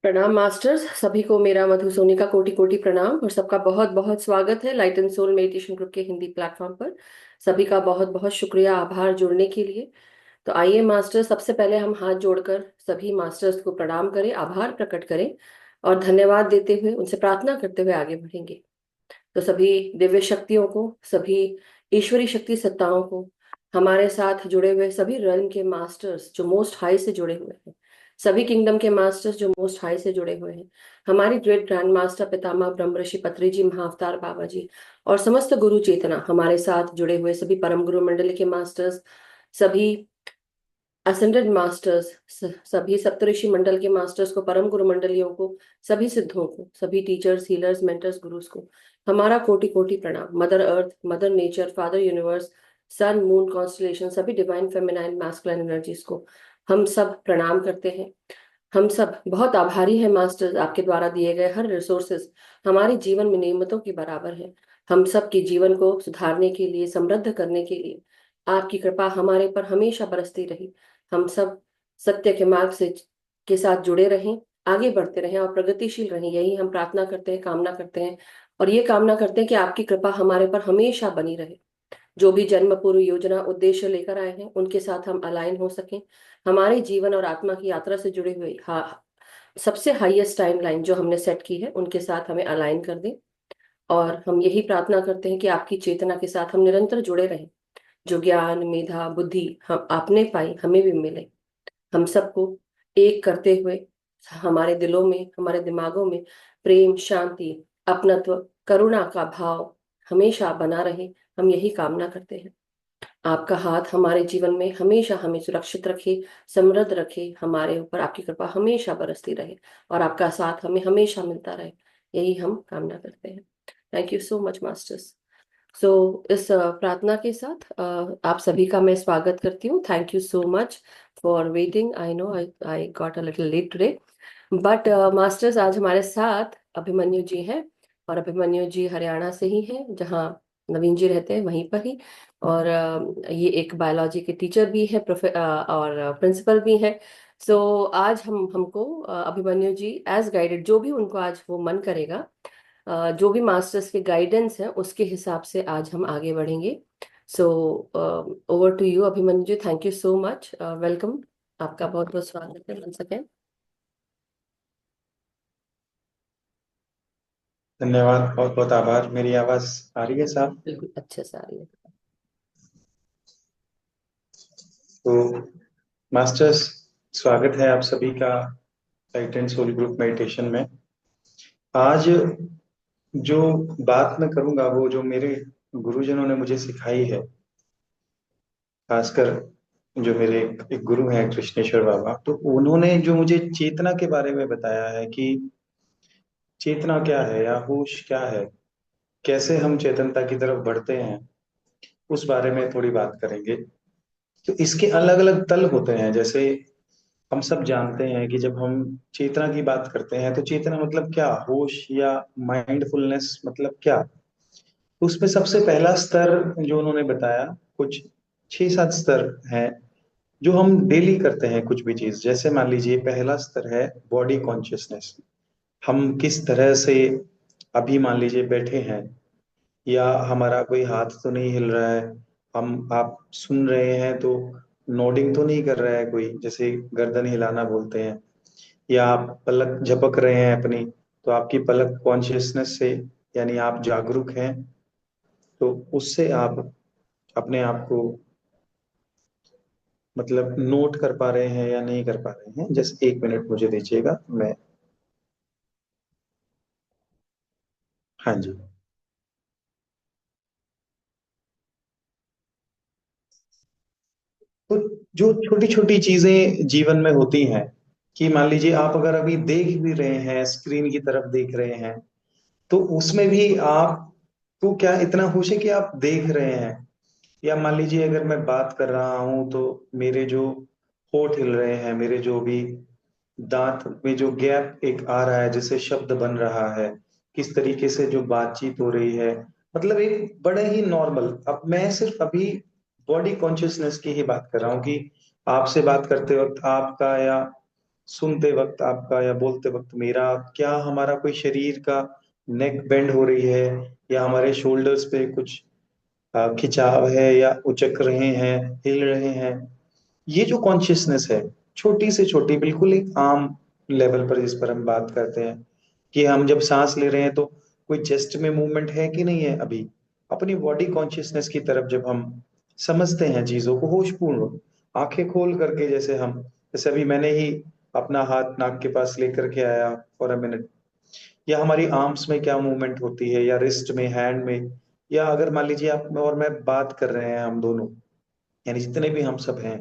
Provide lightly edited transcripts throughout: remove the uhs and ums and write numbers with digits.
प्रणाम मास्टर्स। सभी को मेरा मधु सोनी का कोटि कोटि प्रणाम और सबका बहुत बहुत स्वागत है light and soul meditation group के हिंदी प्लेटफॉर्म पर। सभी का बहुत बहुत शुक्रिया, आभार जुड़ने के लिए। तो आइए मास्टर्स, सबसे पहले हम हाथ जोड़कर सभी मास्टर्स को प्रणाम करें, आभार प्रकट करें और धन्यवाद देते हुए उनसे प्रार्थना करते हुए आगे बढ़ेंगे। तो सभी दिव्य शक्तियों को, सभी ईश्वरी शक्ति सत्ताओं को, हमारे साथ जुड़े हुए सभी रन के मास्टर्स जो मोस्ट हाई से जुड़े हुए हैं, सभी किंगडम के मास्टर्स जो मोस्ट हाई से जुड़े हुए हैं, हमारी ग्रेट ग्रैंड मास्टर पितामह ब्रह्म ऋषि पत्री जी, महाअवतार बाबा जी और समस्त गुरु चेतना हमारे साथ जुड़े हुए सभी परम गुरु मंडल के मास्टर्स, सभी असेंडेड मास्टर्स, सभी सप्तऋषि मंडल के मास्टर्स को, परम गुरु मंडलियों को, सभी सिद्धों को, सभी टीचर्स, हीलर्स, मेंटर्स, गुरुज को हमारा कोटि कोटि प्रणाम। Mother earth, mother nature, father universe, sun, moon, constellation, सभी डिवाइन फेमिनाइन मैस्कुलिन एनर्जीज को हम सब प्रणाम करते हैं। हम सब बहुत आभारी हैं मास्टर्स, आपके द्वारा दिए गए हर रिसोर्सेज हमारे जीवन में नियमितों के बराबर है। हम सब के जीवन को सुधारने के लिए, समृद्ध करने के लिए आपकी कृपा हमारे पर हमेशा बरसती रही। हम सब सत्य के मार्ग से के साथ जुड़े रहें, आगे बढ़ते रहें और प्रगतिशील रहें, यही हम प्रार्थना करते हैं, कामना करते हैं। और ये कामना करते हैं कि आपकी कृपा हमारे पर हमेशा बनी रहे। जो भी जन्म पूर्व योजना उद्देश्य लेकर आए हैं उनके साथ हम अलाइन हो सकें, हमारे जीवन और आत्मा की यात्रा से जुड़े हुए सबसे हाईएस्ट टाइमलाइन जो हमने सेट की है उनके साथ हमें अलाइन कर दें। और हम यही प्रार्थना करते हैं कि आपकी चेतना के साथ हम निरंतर जुड़े रहें। जो ज्ञान, मेधा, बुद्धि हम आपने पाई हमें भी मिले। हम सबको एक करते हुए हमारे दिलों में, हमारे दिमागों में प्रेम, शांति, अपनत्व, करुणा का भाव हमेशा बना रहे। हम यही कामना करते हैं। आपका हाथ हमारे जीवन में हमेशा हमें सुरक्षित रखे, समृद्ध रखे, हमारे ऊपर आपकी कृपा हमेशा बरसती रहे और आपका साथ हमें हमेशा मिलता रहे, यही हम कामना करते हैं। Thank you so much masters. So इस प्रार्थना के साथ आप सभी का मैं स्वागत करती हूँ। Thank you so much for waiting. I know I got a little late today, but masters आज हमारे साथ अभिमन्यु जी हैं। और अभिमन्यु जी हरियाणा से ही हैं, जहाँ नवीन जी रहते हैं वहीं पर ही। और ये एक बायोलॉजी के टीचर भी है, और प्रिंसिपल भी हैं। सो आज हम हमको अभिमन्यु जी एज गाइडेड, जो भी उनको आज वो मन करेगा, जो भी मास्टर्स के गाइडेंस है उसके हिसाब से आज हम आगे बढ़ेंगे। So over to you Abhimanyu ji, thank you so much, welcome. आपका बहुत बहुत स्वागत है once again। धन्यवाद, बहुत बहुत आभार। मेरी आवाज आ रही है साहब? बिल्कुल अच्छे से आ रही है। तो मास्टर्स, स्वागत है आप सभी का light and soul group meditation में। आज जो बात मैं करूंगा वो जो मेरे गुरुजनों ने मुझे सिखाई है, खासकर जो मेरे एक गुरु हैं कृष्णेश्वर बाबा, तो उन्होंने जो मुझे चेतना के बारे में बताया है कि चेतना क्या है या होश क्या है, कैसे हम चेतनता की तरफ बढ़ते हैं, उस बारे में थोड़ी बात करेंगे। तो इसके अलग अलग तल होते हैं। जैसे हम सब जानते हैं कि जब हम चेतना की बात करते हैं तो चेतना मतलब क्या, होश या माइंडफुलनेस मतलब क्या। तो उसमें सबसे पहला स्तर जो उन्होंने बताया, कुछ 6-7 स्तर हैं जो हम डेली करते हैं कुछ भी चीज। जैसे मान लीजिए पहला स्तर है बॉडी कॉन्शियसनेस। हम किस तरह से अभी मान लीजिए बैठे हैं, या हमारा कोई हाथ तो नहीं हिल रहा है, हम आप सुन रहे हैं तो नोडिंग तो नहीं कर रहा है कोई, जैसे गर्दन हिलाना बोलते हैं, या आप पलक झपक रहे हैं अपनी, तो आपकी पलक कॉन्शियसनेस से, यानी आप जागरूक हैं, तो उससे आप अपने आप को मतलब नोट कर पा रहे हैं या नहीं कर पा रहे हैं। जस्ट 1 मिनट मुझे दीजिएगा, मैं। हाँ जी। तो जो छोटी छोटी चीजें जीवन में होती हैं, कि मान लीजिए आप अगर अभी देख भी रहे हैं, स्क्रीन की तरफ देख रहे हैं, तो उसमें भी आपको क्या इतना होश है कि आप देख रहे हैं। या मान लीजिए अगर मैं बात कर रहा हूं तो मेरे जो होठ हिल रहे हैं, मेरे जो भी दांत में जो गैप एक आ रहा है जिससे शब्द बन रहा है, किस तरीके से जो बातचीत हो रही है, मतलब एक बड़े ही नॉर्मल। अब मैं सिर्फ अभी बॉडी कॉन्शियसनेस की ही बात कर रहा हूँ कि आपसे बात करते वक्त आपका या सुनते वक्त आपका या बोलते वक्त मेरा, क्या हमारा कोई शरीर का नेक बेंड हो रही है, या हमारे शोल्डर्स पे कुछ खिंचाव है, या उचक रहे हैं, हिल रहे हैं। ये जो कॉन्शियसनेस है, छोटी से छोटी, बिल्कुल एक आम लेवल पर जिस पर हम बात करते हैं कि हम जब सांस ले रहे हैं तो कोई चेस्ट में मूवमेंट है कि नहीं है, अभी अपनी बॉडी कॉन्शियसनेस की तरफ जब हम समझते हैं चीजों को होशपूर्ण, आंखें खोल करके, जैसे अभी मैंने ही अपना हाथ नाक के पास लेकर के आया फॉर अ मिनट, या हमारी आर्म्स में क्या मूवमेंट होती है, या रिस्ट में, हैंड में, या अगर मान लीजिए आप और मैं बात कर रहे हैं, हम दोनों, यानी जितने भी हम सब हैं,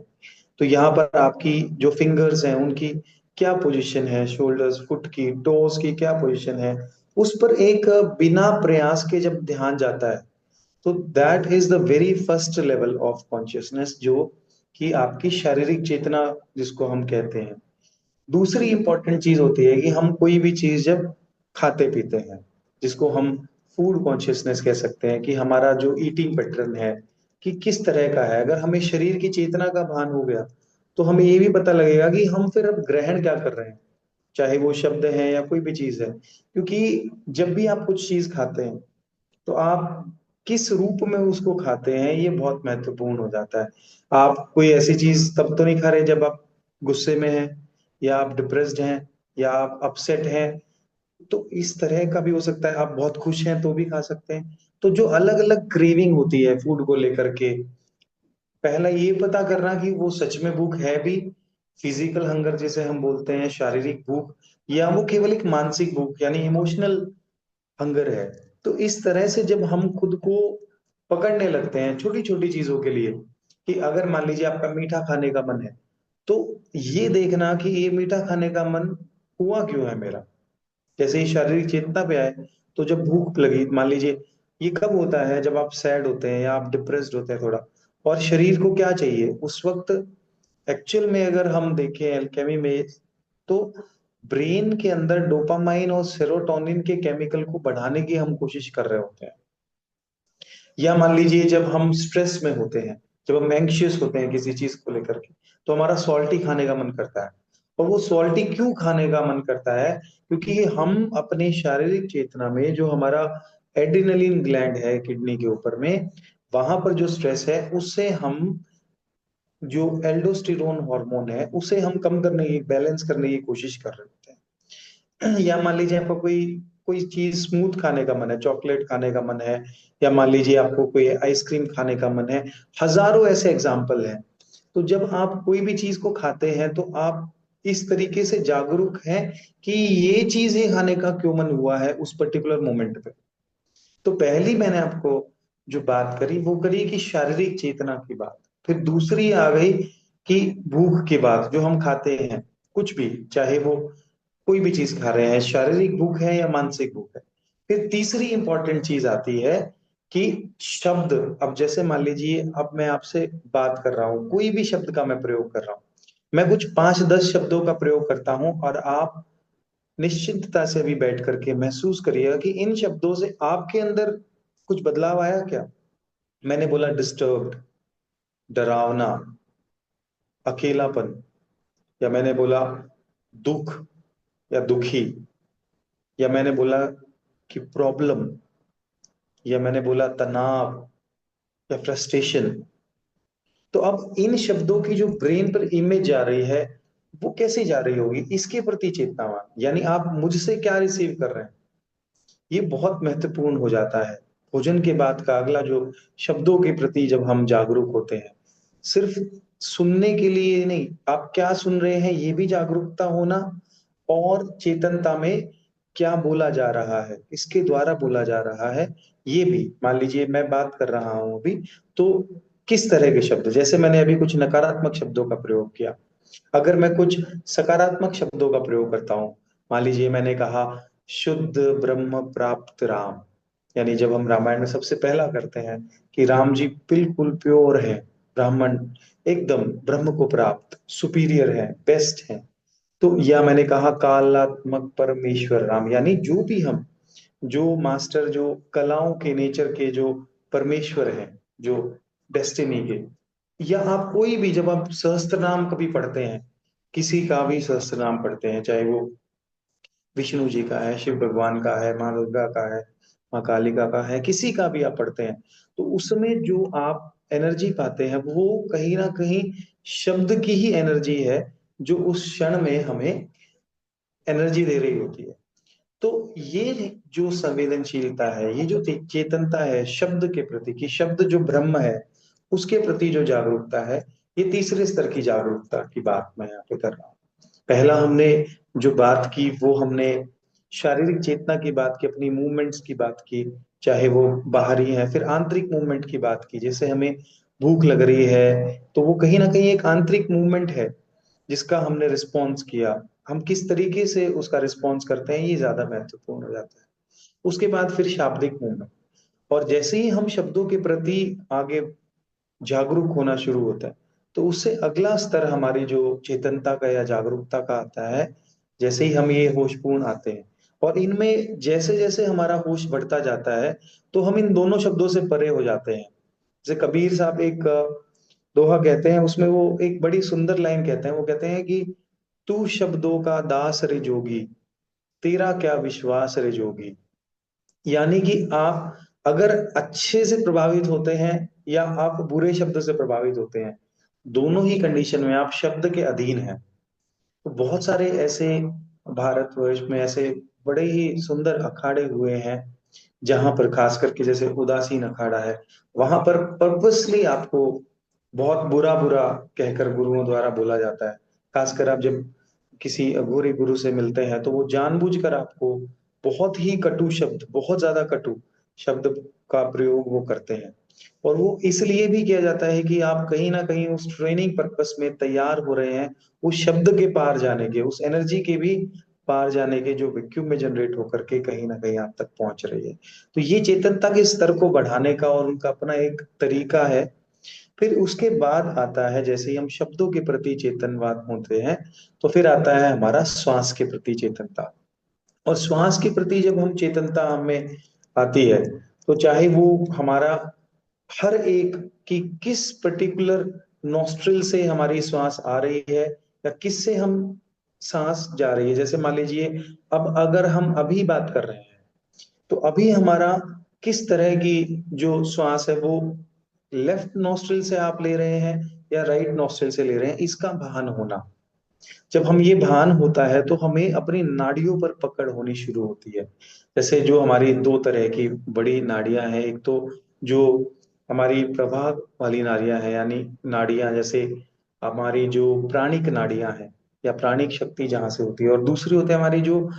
तो यहाँ पर आपकी जो फिंगर्स हैं उनकी क्या पोजीशन है, शोल्डर्स, फुट की, टोस की क्या पोजीशन है, उस पर एक बिना प्रयास के जब ध्यान जाता है, तो that is the very first level of consciousness, जो कि आपकी शारीरिक चेतना जिसको हम कहते हैं। दूसरी इंपॉर्टेंट चीज होती है कि हम कोई भी चीज जब खाते पीते हैं, जिसको हम फूड कॉन्शियसनेस कह सकते हैं, कि हमारा जो ईटिंग पैटर्न है कि किस तरह का है, अगर हमें शरीर की चेतना का भान हो गया तो हमें ये भी पता लगेगा कि हम फिर अब ग्रहण क्या कर रहे हैं, चाहे वो शब्द है या कोई भी चीज है। क्योंकि जब भी आप कुछ चीज खाते हैं तो आप किस रूप में उसको खाते हैं, ये बहुत महत्वपूर्ण हो जाता है। आप कोई ऐसी चीज तब तो नहीं खा रहे जब आप गुस्से में हैं, या आप डिप्रेस्ड हैं, या आप अपसेट हैं, तो इस तरह का भी हो सकता है। आप बहुत खुश हैं तो भी खा सकते हैं। तो जो अलग अलग क्रेविंग होती है फूड को लेकर के, पहला ये पता करना कि वो सच में भूख है भी, फिजिकल हंगर जिसे हम बोलते हैं, शारीरिक भूख, या वो केवल एक मानसिक भूख यानी इमोशनल हंगर है। तो इस तरह से जब हम खुद को पकड़ने लगते हैं छोटी छोटी चीजों के लिए, कि अगर मान लीजिए आपका मीठा खाने का मन है, तो ये देखना कि ये मीठा खाने का मन हुआ क्यों है मेरा। जैसे ही शारीरिक चेतना पे आए, तो जब भूख लगी, मान लीजिए, ये कब होता है जब आप सैड होते हैं या आप डिप्रेस्ड होते हैं थोड़ा, और शरीर को क्या चाहिए उस वक्त। एक्चुअल में अगर हम देखें एल्केमी में, तो ब्रेन के अंदर डोपामाइन और सेरोटोनिन के केमिकल को बढ़ाने की हम कोशिश कर रहे होते हैं। या मान लीजिए जब हम स्ट्रेस में होते हैं, जब हम एंग्शियस होते हैं किसी चीज को लेकर के, तो हमारा सॉल्टी खाने का मन करता है। और वो सॉल्टी क्यों खाने का मन करता है? क्योंकि हम अपने शारीरिक चेतना में जो हमारा एड्रिनलिन ग्लैंड है किडनी के ऊपर में, वहां पर जो स्ट्रेस है उससे हम जो एल्डोस्टेरोन हार्मोन है उसे हम कम करने की, बैलेंस करने की कोशिश कर रहे होते हैं। या मान लीजिए आपको कोई कोई चीज स्मूथ खाने का मन है, चॉकलेट खाने का मन है, या मान लीजिए आपको कोई आइसक्रीम खाने का मन है, हजारों ऐसे एग्जाम्पल हैं। तो जब आप कोई भी चीज को खाते हैं तो आप इस तरीके से जागरूक हैं कि ये चीज ही खाने का क्यों मन हुआ है उस पर्टिकुलर मोमेंट पे। तो पहली मैंने आपको जो बात करी वो करी कि शारीरिक चेतना की बात। फिर दूसरी आ गई कि भूख की बात, जो हम खाते हैं कुछ भी, चाहे वो कोई भी चीज खा रहे हैं, शारीरिक भूख है या मानसिक भूख है। फिर तीसरी इंपॉर्टेंट चीज आती है कि शब्द। अब जैसे मान लीजिए अब मैं आपसे बात कर रहा हूँ, कोई भी शब्द का मैं प्रयोग कर रहा हूँ, मैं कुछ 5-10 शब्दों का प्रयोग करता हूँ, और आप निश्चिंतता से अभी बैठ करके महसूस करिएगा कि इन शब्दों से आपके अंदर कुछ बदलाव आया क्या। मैंने बोला डिस्टर्ब्ड, डरावना, अकेलापन, या मैंने बोला दुख या दुखी, या मैंने बोला कि प्रॉब्लम, या मैंने बोला तनाव या फ्रस्ट्रेशन। तो अब इन शब्दों की जो ब्रेन पर इमेज जा रही है, वो कैसे जा रही होगी, इसके प्रति चेतनावान, यानी आप मुझसे क्या रिसीव कर रहे हैं, ये बहुत महत्वपूर्ण हो जाता है। भोजन के बाद का अगला जो शब्दों के प्रति जब हम जागरूक होते हैं, सिर्फ सुनने के लिए नहीं, आप क्या सुन रहे हैं ये भी जागरूकता होना, और चेतनता में क्या बोला जा रहा है, इसके द्वारा बोला जा रहा है, ये भी। मान लीजिए मैं बात कर रहा हूं अभी, तो किस तरह के शब्द, जैसे मैंने अभी कुछ नकारात्मक शब्दों का प्रयोग किया, अगर मैं कुछ सकारात्मक शब्दों का प्रयोग करता हूं, मान लीजिए मैंने कहा शुद्ध ब्रह्म प्राप्त राम, यानी जब हम रामायण में सबसे पहला करते हैं कि राम जी बिल्कुल प्योर है, ब्राह्मण, एकदम ब्रह्म को प्राप्त, सुपीरियर है, बेस्ट है। तो या मैंने कहा कालात्मक परमेश्वर राम, यानी जो भी हम, जो मास्टर, जो कलाओं के नेचर के जो परमेश्वर हैं, जो डेस्टिनी के। या आप कोई भी, जब आप सहस्त्र नाम कभी पढ़ते हैं, किसी का भी सहस्त्र नाम पढ़ते हैं, चाहे वो विष्णु जी का है, शिव भगवान का है, माँ दुर्गा का है, माँ कालिका का है, किसी का भी आप पढ़ते हैं, तो उसमें जो आप एनर्जी पाते हैं वो कहीं ना कहीं शब्द की ही एनर्जी है, जो उस क्षण में हमें एनर्जी दे रही होती है। तो ये जो संवेदनशीलता है, ये जो चेतनता है शब्द के प्रति, कि शब्द जो ब्रह्म है उसके प्रति जो जागरूकता है, ये तीसरे स्तर की जागरूकता की बात मैं यहाँ पे कर रहा हूँ। पहला हमने जो बात की वो हमने शारीरिक चेतना की बात की, अपनी मूवमेंट्स की बात की, चाहे वो बाहरी है, फिर आंतरिक मूवमेंट की बात की, जैसे हमें भूख लग रही है तो वो कहीं ना कहीं एक आंतरिक मूवमेंट है जिसका हमने रिस्पॉन्स किया। हम किस तरीके से उसका रिस्पॉन्स करते हैं ये ज्यादा महत्वपूर्ण हो जाता है। उसके बाद फिर शाब्दिक मूवमेंट, और जैसे ही हम शब्दों के प्रति आगे जागरूक होना शुरू होता है, तो उससे अगला स्तर हमारी जो चेतनता का या जागरूकता का आता है, जैसे ही हम ये होशपूर्ण आते हैं। और इनमें जैसे जैसे हमारा होश बढ़ता जाता है, तो हम इन दोनों शब्दों से परे हो जाते हैं। जैसे कबीर साहब एक दोहा कहते हैं, उसमें वो एक बड़ी सुंदर लाइन कहते हैं, वो कहते हैं कि तू शब्दों का दास रे जोगी, तेरा क्या विश्वास रे जोगी। यानी कि आप अगर अच्छे से प्रभावित होते हैं या आप बुरे शब्द से प्रभावित होते हैं, दोनों ही कंडीशन में आप शब्द के अधीन हैं। तो बहुत सारे ऐसे भारतवर्ष में ऐसे बड़े ही सुंदर अखाड़े हुए हैं, जहां पर खास करके जैसे उदासीन अखाड़ा है, वहां पर पर्पसली आपको बहुत बुरा बुरा कहकर गुरुओं द्वारा बोला जाता है। खासकर आप जब किसी अघोरी गुरु से मिलते हैं तो वो जानबूझकर आपको बहुत ही कटु शब्द, बहुत ज्यादा कटु शब्द का प्रयोग वो करते हैं। और वो इसलिए भी किया जाता है कि आप कहीं ना कहीं उस ट्रेनिंग पर्पस में तैयार हो रहे हैं, उस शब्द के पार जाने के, उस एनर्जी के भी पार जाने के, जो वैक्यूम में जनरेट होकर के कहीं ना कहीं आप तक पहुंच रही है। तो ये चेतनता के स्तर को बढ़ाने का और उनका अपना एक तरीका है। फिर उसके बाद आता है, जैसे ही हम शब्दों के प्रति चेतनवाद होते हैं, तो फिर आता है हमारा श्वास के प्रति चेतनता। और श्वास के प्रति जब हम चेतनता हमें आती है, तो चाहे वो हमारा हर एक की किस पर्टिकुलर नॉस्ट्रिल से हमारी श्वास आ रही है या किस से हम सांस जा रही है। जैसे मान लीजिए, अब अगर हम अभी बात कर रहे हैं, तो अभी हमारा किस तरह की जो श्वास है वो लेफ्ट नॉस्ट्रिल से आप ले रहे हैं या राइट नॉस्ट्रिल से ले रहे हैं, इसका भान होना। जब हम ये भान होता है तो हमें अपनी नाड़ियों पर पकड़ होनी शुरू होती है। जैसे जो हमारी दो तरह की बड़ी नाड़ियां हैं, एक तो जो हमारी प्रवाह वाली नाड़ियां हैं, यानी नाड़ियां जैसे हमारी जो प्राणिक नाड़ियां हैं या प्राणिक शक्ति जहां से होती है, और दूसरी होती है हमारी जो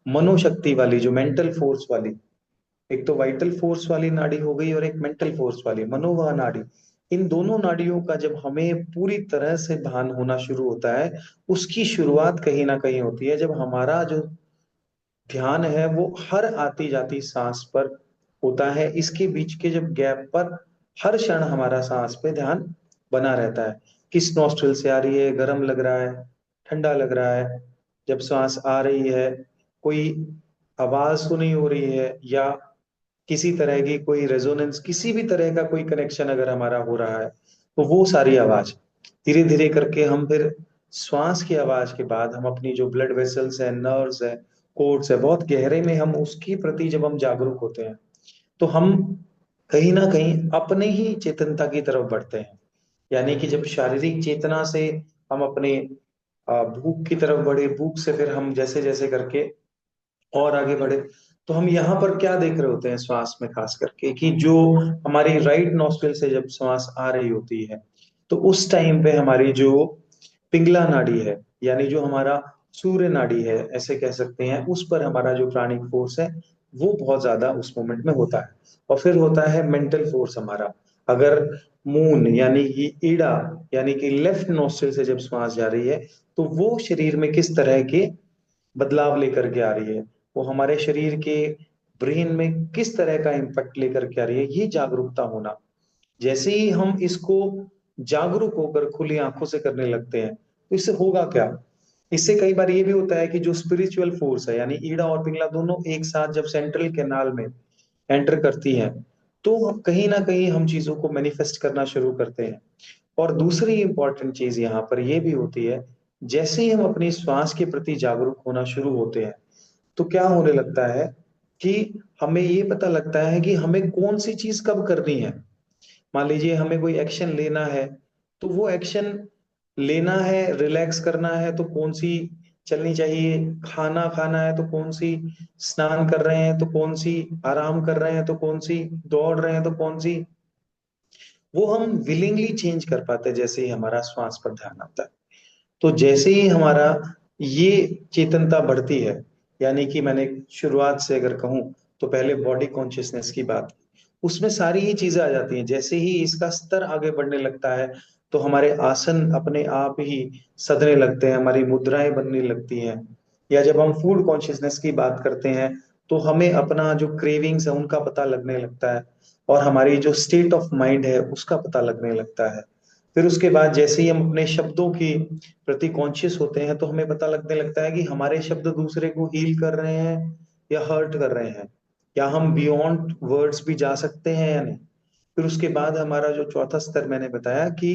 मनोशक्ति वाली, जो मेंटल फोर्स वाली। एक तो वाइटल फोर्स वाली नाड़ी हो गई और एक मेंटल फोर्स वाली मनोवह नाड़ी। इन दोनों नाड़ियों का जब हमें पूरी तरह से भान होना शुरू होता है, उसकी शुरुआत कहीं ना कहीं होती है जब हमारा जो ध्यान है वो हर आती जाती सांस पर होता है। इसके बीच के जब गैप पर हर क्षण हमारा सांस पे ध्यान बना रहता है। किस नॉस्ट्रिल से आ रही है, गर्म लग रहा है, ठंडा लग रहा है, जब सांस आ रही है कोई आवाज तो नहीं हो रही है, या किसी तरह की कोई रेजोनेंस, किसी भी तरह का कोई कनेक्शन अगर हमारा हो रहा है, तो वो सारी आवाज धीरे धीरे करके हम फिर श्वास की आवाज के बाद हम अपनी जो ब्लड वेसल्स है, नर्व्स है, कोर्ट्स है, बहुत गहरे में हम उसके प्रति जब हम जागरूक होते हैं, तो हम कहीं ना कहीं अपने ही चेतनता की तरफ बढ़ते हैं। यानी कि जब शारीरिक चेतना से हम अपने भूख की तरफ बढ़े, भूख से फिर हम जैसे जैसे करके और आगे बढ़े, तो हम यहाँ पर क्या देख रहे होते हैं श्वास में, खास करके कि जो हमारी राइट नॉस्ट्रिल से जब श्वास आ रही होती है, तो उस टाइम पे हमारी जो पिंगला नाड़ी है, यानी जो हमारा सूर्य नाड़ी है ऐसे कह सकते हैं, उस पर हमारा जो प्राणिक फोर्स है वो बहुत ज्यादा उस मोमेंट में होता है। और फिर होता है मेंटल फोर्स हमारा। अगर मून यानी कि ईड़ा, यानी कि लेफ्ट नोस्ट्रिल से जब श्वास जा रही है, तो वो शरीर में किस तरह के बदलाव लेकर के आ रही है, वो हमारे शरीर के ब्रेन में किस तरह का इम्पैक्ट लेकर के आ रही है, ये जागरूकता होना। जैसे ही हम इसको जागरूक होकर खुली आंखों से करने लगते हैं, तो इससे होगा क्या। इससे कई बार ये भी होता है कि जो स्पिरिचुअल फोर्स है, यानी ईड़ा और पिंगला दोनों एक साथ जब सेंट्रल कैनाल में एंटर करती हैं, तो कहीं ना कहीं हम चीजों को मैनिफेस्ट करना शुरू करते हैं। और दूसरी इंपॉर्टेंट चीज यहाँ पर यह भी होती है जैसे ही हम अपनी श्वास के प्रति जागरूक होना शुरू होते हैं, तो क्या होने लगता है कि हमें ये पता लगता है कि हमें कौन सी चीज कब करनी है। मान लीजिए हमें कोई एक्शन लेना है, तो वो एक्शन लेना है, रिलैक्स करना है तो कौन सी चलनी चाहिए, खाना खाना है तो कौन सी, स्नान कर रहे हैं तो कौन सी, आराम कर रहे हैं तो कौन सी, दौड़ रहे हैं तो कौन सी, वो हम विलिंगली चेंज कर पाते हैं जैसे ही हमारा श्वास पर ध्यान आता है। तो जैसे ही हमारा ये चेतनता बढ़ती है, यानी कि मैंने शुरुआत से अगर कहूं, तो पहले बॉडी कॉन्शियसनेस की बात की, उसमें सारी ही चीजें आ जाती हैं। जैसे ही इसका स्तर आगे बढ़ने लगता है, तो हमारे आसन अपने आप ही सधने लगते हैं, हमारी मुद्राएं बनने लगती हैं। या जब हम फूड कॉन्शियसनेस की बात करते हैं, तो हमें अपना जो क्रेविंग्स है उनका पता लगने लगता है, और हमारी जो स्टेट ऑफ माइंड है उसका पता लगने लगता है। फिर उसके बाद जैसे ही हम अपने शब्दों की प्रति कॉन्शियस होते हैं, तो हमें पता लगने लगता है कि हमारे शब्द दूसरे को हील कर रहे हैं या हर्ट कर रहे हैं, या हम बियॉन्ड वर्ड्स भी जा सकते हैं या नहीं। फिर उसके बाद हमारा जो चौथा स्तर मैंने बताया कि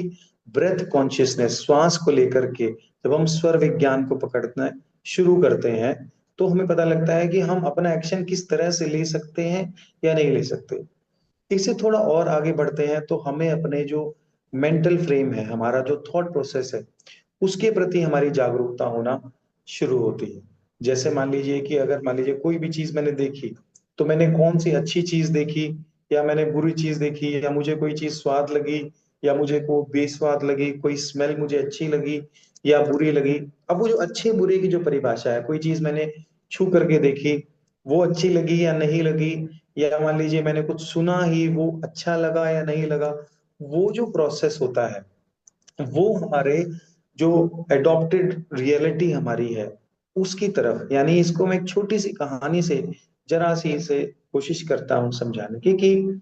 ब्रेथ कॉन्शियसनेस, श्वास को लेकर के जब हम स्वर विज्ञान को पकड़ना शुरू करते हैं, तो हमें पता लगता है कि हम अपना एक्शन किस तरह से ले सकते हैं या नहीं ले सकते। इससे थोड़ा और आगे बढ़ते हैं, तो हमें अपने जो मेंटल फ्रेम है, हमारा जो थॉट प्रोसेस है, उसके प्रति हमारी जागरूकता होना शुरू होती है। जैसे मान लीजिए कि अगर मान लीजिए कोई भी चीज मैंने देखी, तो मैंने कौन सी अच्छी चीज देखी या मैंने बुरी चीज देखी, या मुझे कोई चीज स्वाद लगी या मुझे को बेस्वाद लगी, कोई स्मेल मुझे अच्छी लगी या बुरी लगी। अब वो जो अच्छे बुरे की जो परिभाषा है, कोई चीज मैंने छू करके देखी, वो अच्छी लगी या नहीं लगी, या मान लीजिए मैंने कुछ सुना ही, वो अच्छा लगा या नहीं लगा, वो जो प्रोसेस होता है, वो हमारे जो एडॉप्टेड रियलिटी हमारी है उसकी तरफ, यानी इसको मैं एक छोटी सी कहानी से जरा सी इसे कोशिश करता हूँ समझाने की, कि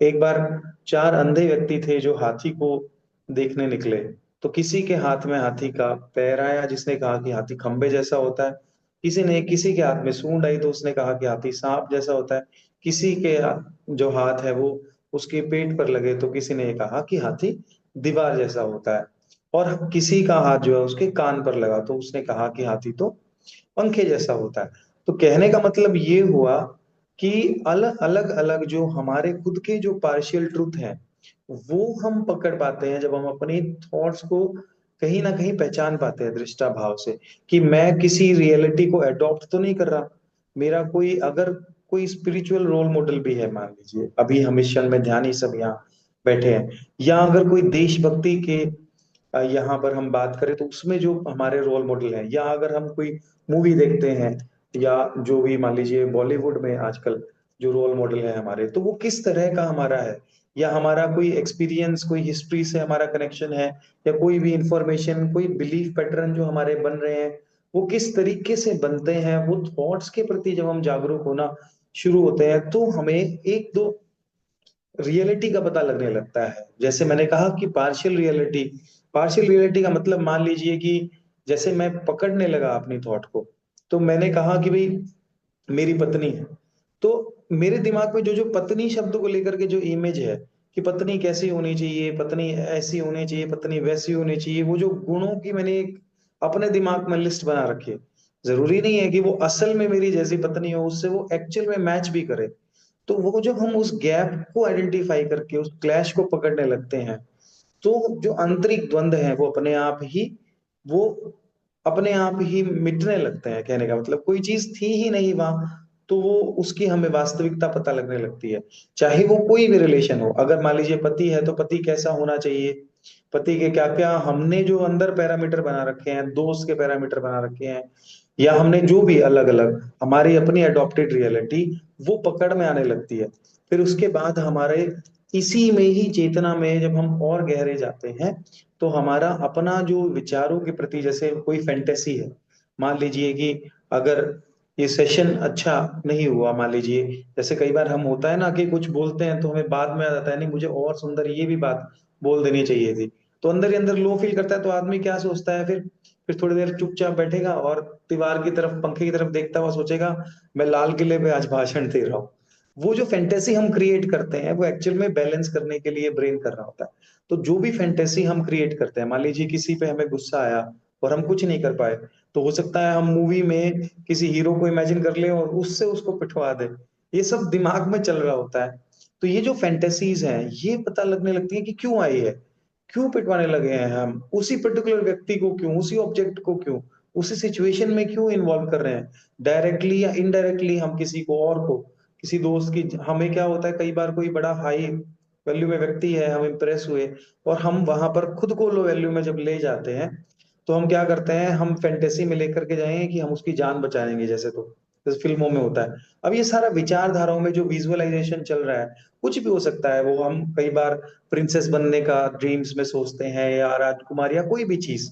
एक बार चार अंधे व्यक्ति थे जो हाथी को देखने निकले। तो किसी के हाथ में हाथी का पैर आया, जिसने कहा कि हाथी खंबे जैसा होता है। किसी के हाथ में सूंड आई, तो उसने कहा कि हाथी सांप जैसा होता है। किसी के जो हाथ है वो उसके पेट पर लगे, तो किसी ने कहा कि हाथी दीवार जैसा होता है। और किसी का हाथ जो है उसके कान पर लगा, तो उसने कहा कि हाथी तो पंखे जैसा होता है। तो कहने का मतलब ये हुआ कि अलग अलग अलग जो हमारे खुद के जो पार्शियल ट्रुथ है, वो हम पकड़ पाते हैं जब हम अपनी थॉट्स को कहीं ना कहीं पहचान पाते हैं दृष्टा भाव से, कि मैं किसी रियलिटी को अडॉप्ट तो नहीं कर रहा। मेरा कोई अगर कोई स्पिरिचुअल रोल मॉडल भी है, मान लीजिए अभी हम इस क्षण में ध्यान ही सब यहाँ बैठे हैं, या अगर कोई देशभक्ति के यहाँ पर हम बात करें तो उसमें जो हमारे रोल मॉडल हैं, या अगर हम कोई मूवी देखते हैं, या जो भी मान लीजिए बॉलीवुड में आजकल जो रोल मॉडल है हमारे, तो वो किस तरह का हमारा है, या हमारा कोई एक्सपीरियंस, कोई हिस्ट्री से हमारा कनेक्शन है, या कोई भी इंफॉर्मेशन, कोई बिलीफ पैटर्न जो हमारे बन रहे हैं, वो किस तरीके से बनते हैं, वो थॉट्स के प्रति जब हम जागरूक होना शुरू होते हैं, तो हमें एक दो रियलिटी का पता लगने लगता है। जैसे मैंने कहा कि पार्शियल रियलिटी का मतलब मान लीजिए कि जैसे मैं पकड़ने लगा अपनी थॉट को, तो मैंने कहा कि भाई मेरी पत्नी है, तो मेरे दिमाग में जो जो पत्नी शब्द को लेकर के जो इमेज है, कि पत्नी कैसी होनी चाहिए, पत्नी ऐसी होनी चाहिए, पत्नी वैसी होनी चाहिए, वो जो गुणों की मैंने एक अपने दिमाग में लिस्ट बना रखी है। जरूरी नहीं है कि वो असल में मेरी जैसी पत्नी हो, उससे वो एक्चुअल में मैच भी करे। तो वो जब हम उस गैप को आइडेंटिफाई करके उस क्लैश को पकड़ने लगते हैं, तो जो आंतरिक द्वंद्व है वो अपने आप ही मिटने लगते हैं। कहने का मतलब कोई चीज थी ही नहीं वहां, तो वो उसकी हमें वास्तविकता पता लगने लगती है। चाहे वो कोई भी रिलेशन हो, अगर मान लीजिए पति है तो पति कैसा होना चाहिए, पति के क्या क्या हमने जो अंदर पैरामीटर बना रखे हैं, दोस्त के पैरामीटर बना रखे हैं, या हमने जो भी अलग अलग हमारी अपनी अडॉप्टेड रियलिटी, वो पकड़ में आने लगती है। फिर उसके बाद हमारे इसी में ही चेतना में जब हम और गहरे जाते हैं, तो हमारा अपना जो विचारों के प्रति, जैसे कोई फैंटेसी है, मान लीजिए कि अगर ये सेशन अच्छा नहीं हुआ, मान लीजिए जैसे कई बार हम होता है ना कि कुछ बोलते हैं तो हमें बाद में आ जाता है, नहीं मुझे और सुंदर ये भी बात बोल देनी चाहिए थी। तो अंदर ही अंदर लो फील करता है, तो आदमी क्या सोचता है, फिर थोड़ी देर चुपचाप बैठेगा और दीवार की तरफ, पंखे की तरफ देखता हुआ सोचेगा, मैं लाल किले पे आज भाषण दे रहा हूँ। वो जो फैंटेसी हम क्रिएट करते हैं, वो एक्चुअल में बैलेंस करने के लिए ब्रेन कर रहा होता है। तो जो भी फैंटेसी हम क्रिएट करते हैं, मान लीजिए किसी पे हमें गुस्सा आया, और हम कुछ नहीं कर पाए। तो हो सकता है हम मूवी में किसी हीरो को इमेजिन कर लें और उससे उसको पिटवा दे। ये सब दिमाग में चल रहा होता है। तो ये जो फैंटेसीज हैं ये पता लगने लगती है कि क्यों आई है, क्यों पिटवाने लगे हैं हम उसी पर्टिकुलर व्यक्ति को, क्यों उसी ऑब्जेक्ट को, क्यों उसी सिचुएशन में क्यों इन्वॉल्व कर रहे हैं, डायरेक्टली या इनडायरेक्टली हम किसी को और को, किसी दोस्त की। हमें क्या होता है, कई बार कोई बड़ा हाई वैल्यू में व्यक्ति है, हम इम्प्रेस हुए और हम वहां पर खुद को लो वैल्यू में जब ले जाते हैं, तो हम क्या करते हैं, हम फैंटेसी में लेकर के जाएंगे कि हम उसकी जान बचाएंगे, जैसे तो जैसे फिल्मों में होता है। अब ये सारा विचारधाराओं में जो विजुअलाइजेशन चल रहा है, कुछ भी हो सकता है वो। हम कई बार प्रिंसेस बनने का ड्रीम्स में सोचते हैं या राजकुमार या कोई भी चीज।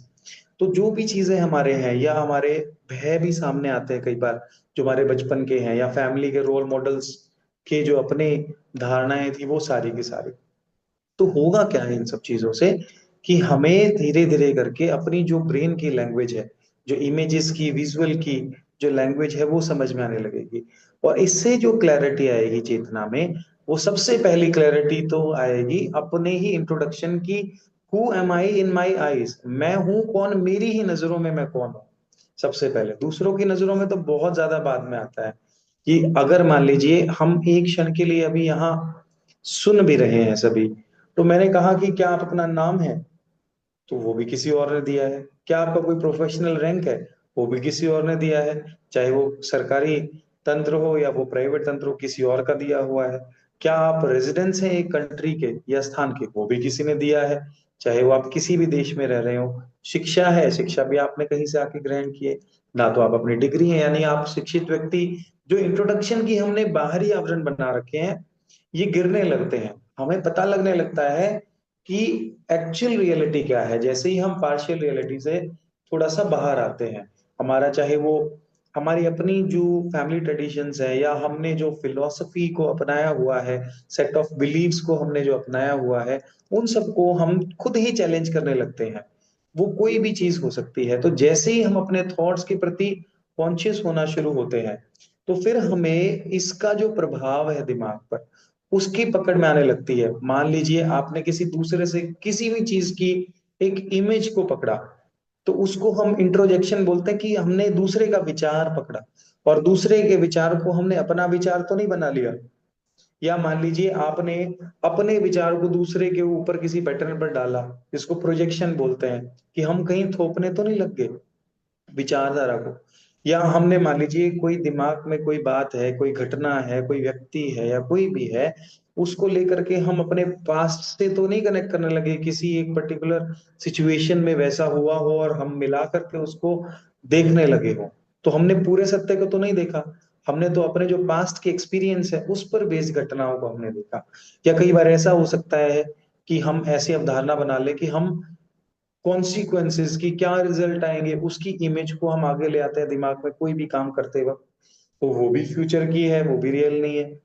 तो जो भी चीजें हमारे हैं या हमारे भय भी सामने आते हैं कई बार, जो हमारे बचपन के हैं या फैमिली के रोल मॉडल्स के जो अपने धारणाएं थी, वो सारी की सारी। तो होगा क्या है इन सब चीजों से, कि हमें धीरे धीरे करके अपनी जो ब्रेन की लैंग्वेज है, जो इमेजेस की, विजुअल की जो लैंग्वेज है, वो समझ में आने लगेगी। और इससे जो क्लैरिटी आएगी चेतना में, वो सबसे पहली क्लैरिटी तो आएगी अपने ही इंट्रोडक्शन की। Who am I in my eyes, मैं हूं कौन मेरी ही नजरों में, मैं कौन हूं सबसे पहले। दूसरों की नजरों में तो बहुत ज्यादा बाद में आता है। कि अगर मान लीजिए हम एक क्षण के लिए अभी यहाँ सुन भी रहे हैं सभी, तो मैंने कहा कि क्या आप अपना नाम है, तो वो भी किसी और ने दिया है। क्या आपका कोई प्रोफेशनल रैंक है, वो भी किसी और ने दिया है। चाहे वो सरकारी तंत्र हो या वो प्राइवेट तंत्र हो, किसी और का दिया हुआ है। क्या आप रेजिडेंस हैं एक कंट्री के या स्थान के, वो भी किसी ने दिया है। चाहे वो आप किसी भी देश में रह रहे हो। शिक्षा है, शिक्षा भी आपने कहीं से आके ग्रहण किए। ना तो आप अपनी डिग्री है, यानी आप शिक्षित व्यक्ति। जो इंट्रोडक्शन की हमने बाहरी आवरण बना रखे हैं, ये गिरने लगते हैं। हमें पता लगने लगता है कि एक्चुअल रियलिटी क्या है, जैसे ही हम पार्शियल रियलिटी से थोड़ा सा बाहर आते हैं। हमारा चाहे वो हमारी अपनी जो फैमिली ट्रेडिशंस है, या हमने जो फिलोसफी को अपनाया हुआ है, सेट ऑफ बिलीव्स को हमने जो अपनाया हुआ है, उन सबको हम खुद ही चैलेंज करने लगते हैं। वो कोई भी चीज हो सकती है। तो जैसे ही हम अपने थॉट्स के प्रति कॉन्शियस होना शुरू होते हैं, तो फिर हमें इसका जो प्रभाव है दिमाग पर, उसकी पकड़ में आने लगती है। मान लीजिए आपने किसी दूसरे से किसी भी चीज की एक इमेज को पकड़ा, तो उसको हम इंट्रोजेक्शन बोलते हैं, कि हमने दूसरे का विचार पकड़ा और दूसरे के विचार को हमने अपना विचार तो नहीं बना लिया। या मान लीजिए आपने अपने विचार को दूसरे के ऊपर किसी पैटर्न पर डाला, जिसको प्रोजेक्शन बोलते हैं, कि हम कहीं थोपने तो नहीं लग गए विचारधारा को। या हमने मान लीजिए कोई दिमाग में कोई बात है, कोई घटना है, कोई व्यक्ति है या कोई भी है, उसको लेकर के हम अपने पास्ट से तो नहीं कनेक्ट करने लगे, किसी एक पर्टिकुलर सिचुएशन में वैसा हुआ हो और हम मिला करके उसको देखने लगे हो। तो हमने पूरे सत्य को तो नहीं देखा, हमने तो अपने जो पास्ट के एक्सपीरियंस है उस पर बेस्ड घटनाओं को हमने देखा। या कई बार ऐसा हो सकता है कि हम ऐसी अवधारणा बना ले कि हम कॉन्सिक्वेंसेस की क्या रिजल्ट आएंगे, उसकी इमेज को हम आगे ले आते हैं दिमाग में कोई भी काम करते वक्त। तो वो भी फ्यूचर की है, वो भी रियल नहीं है।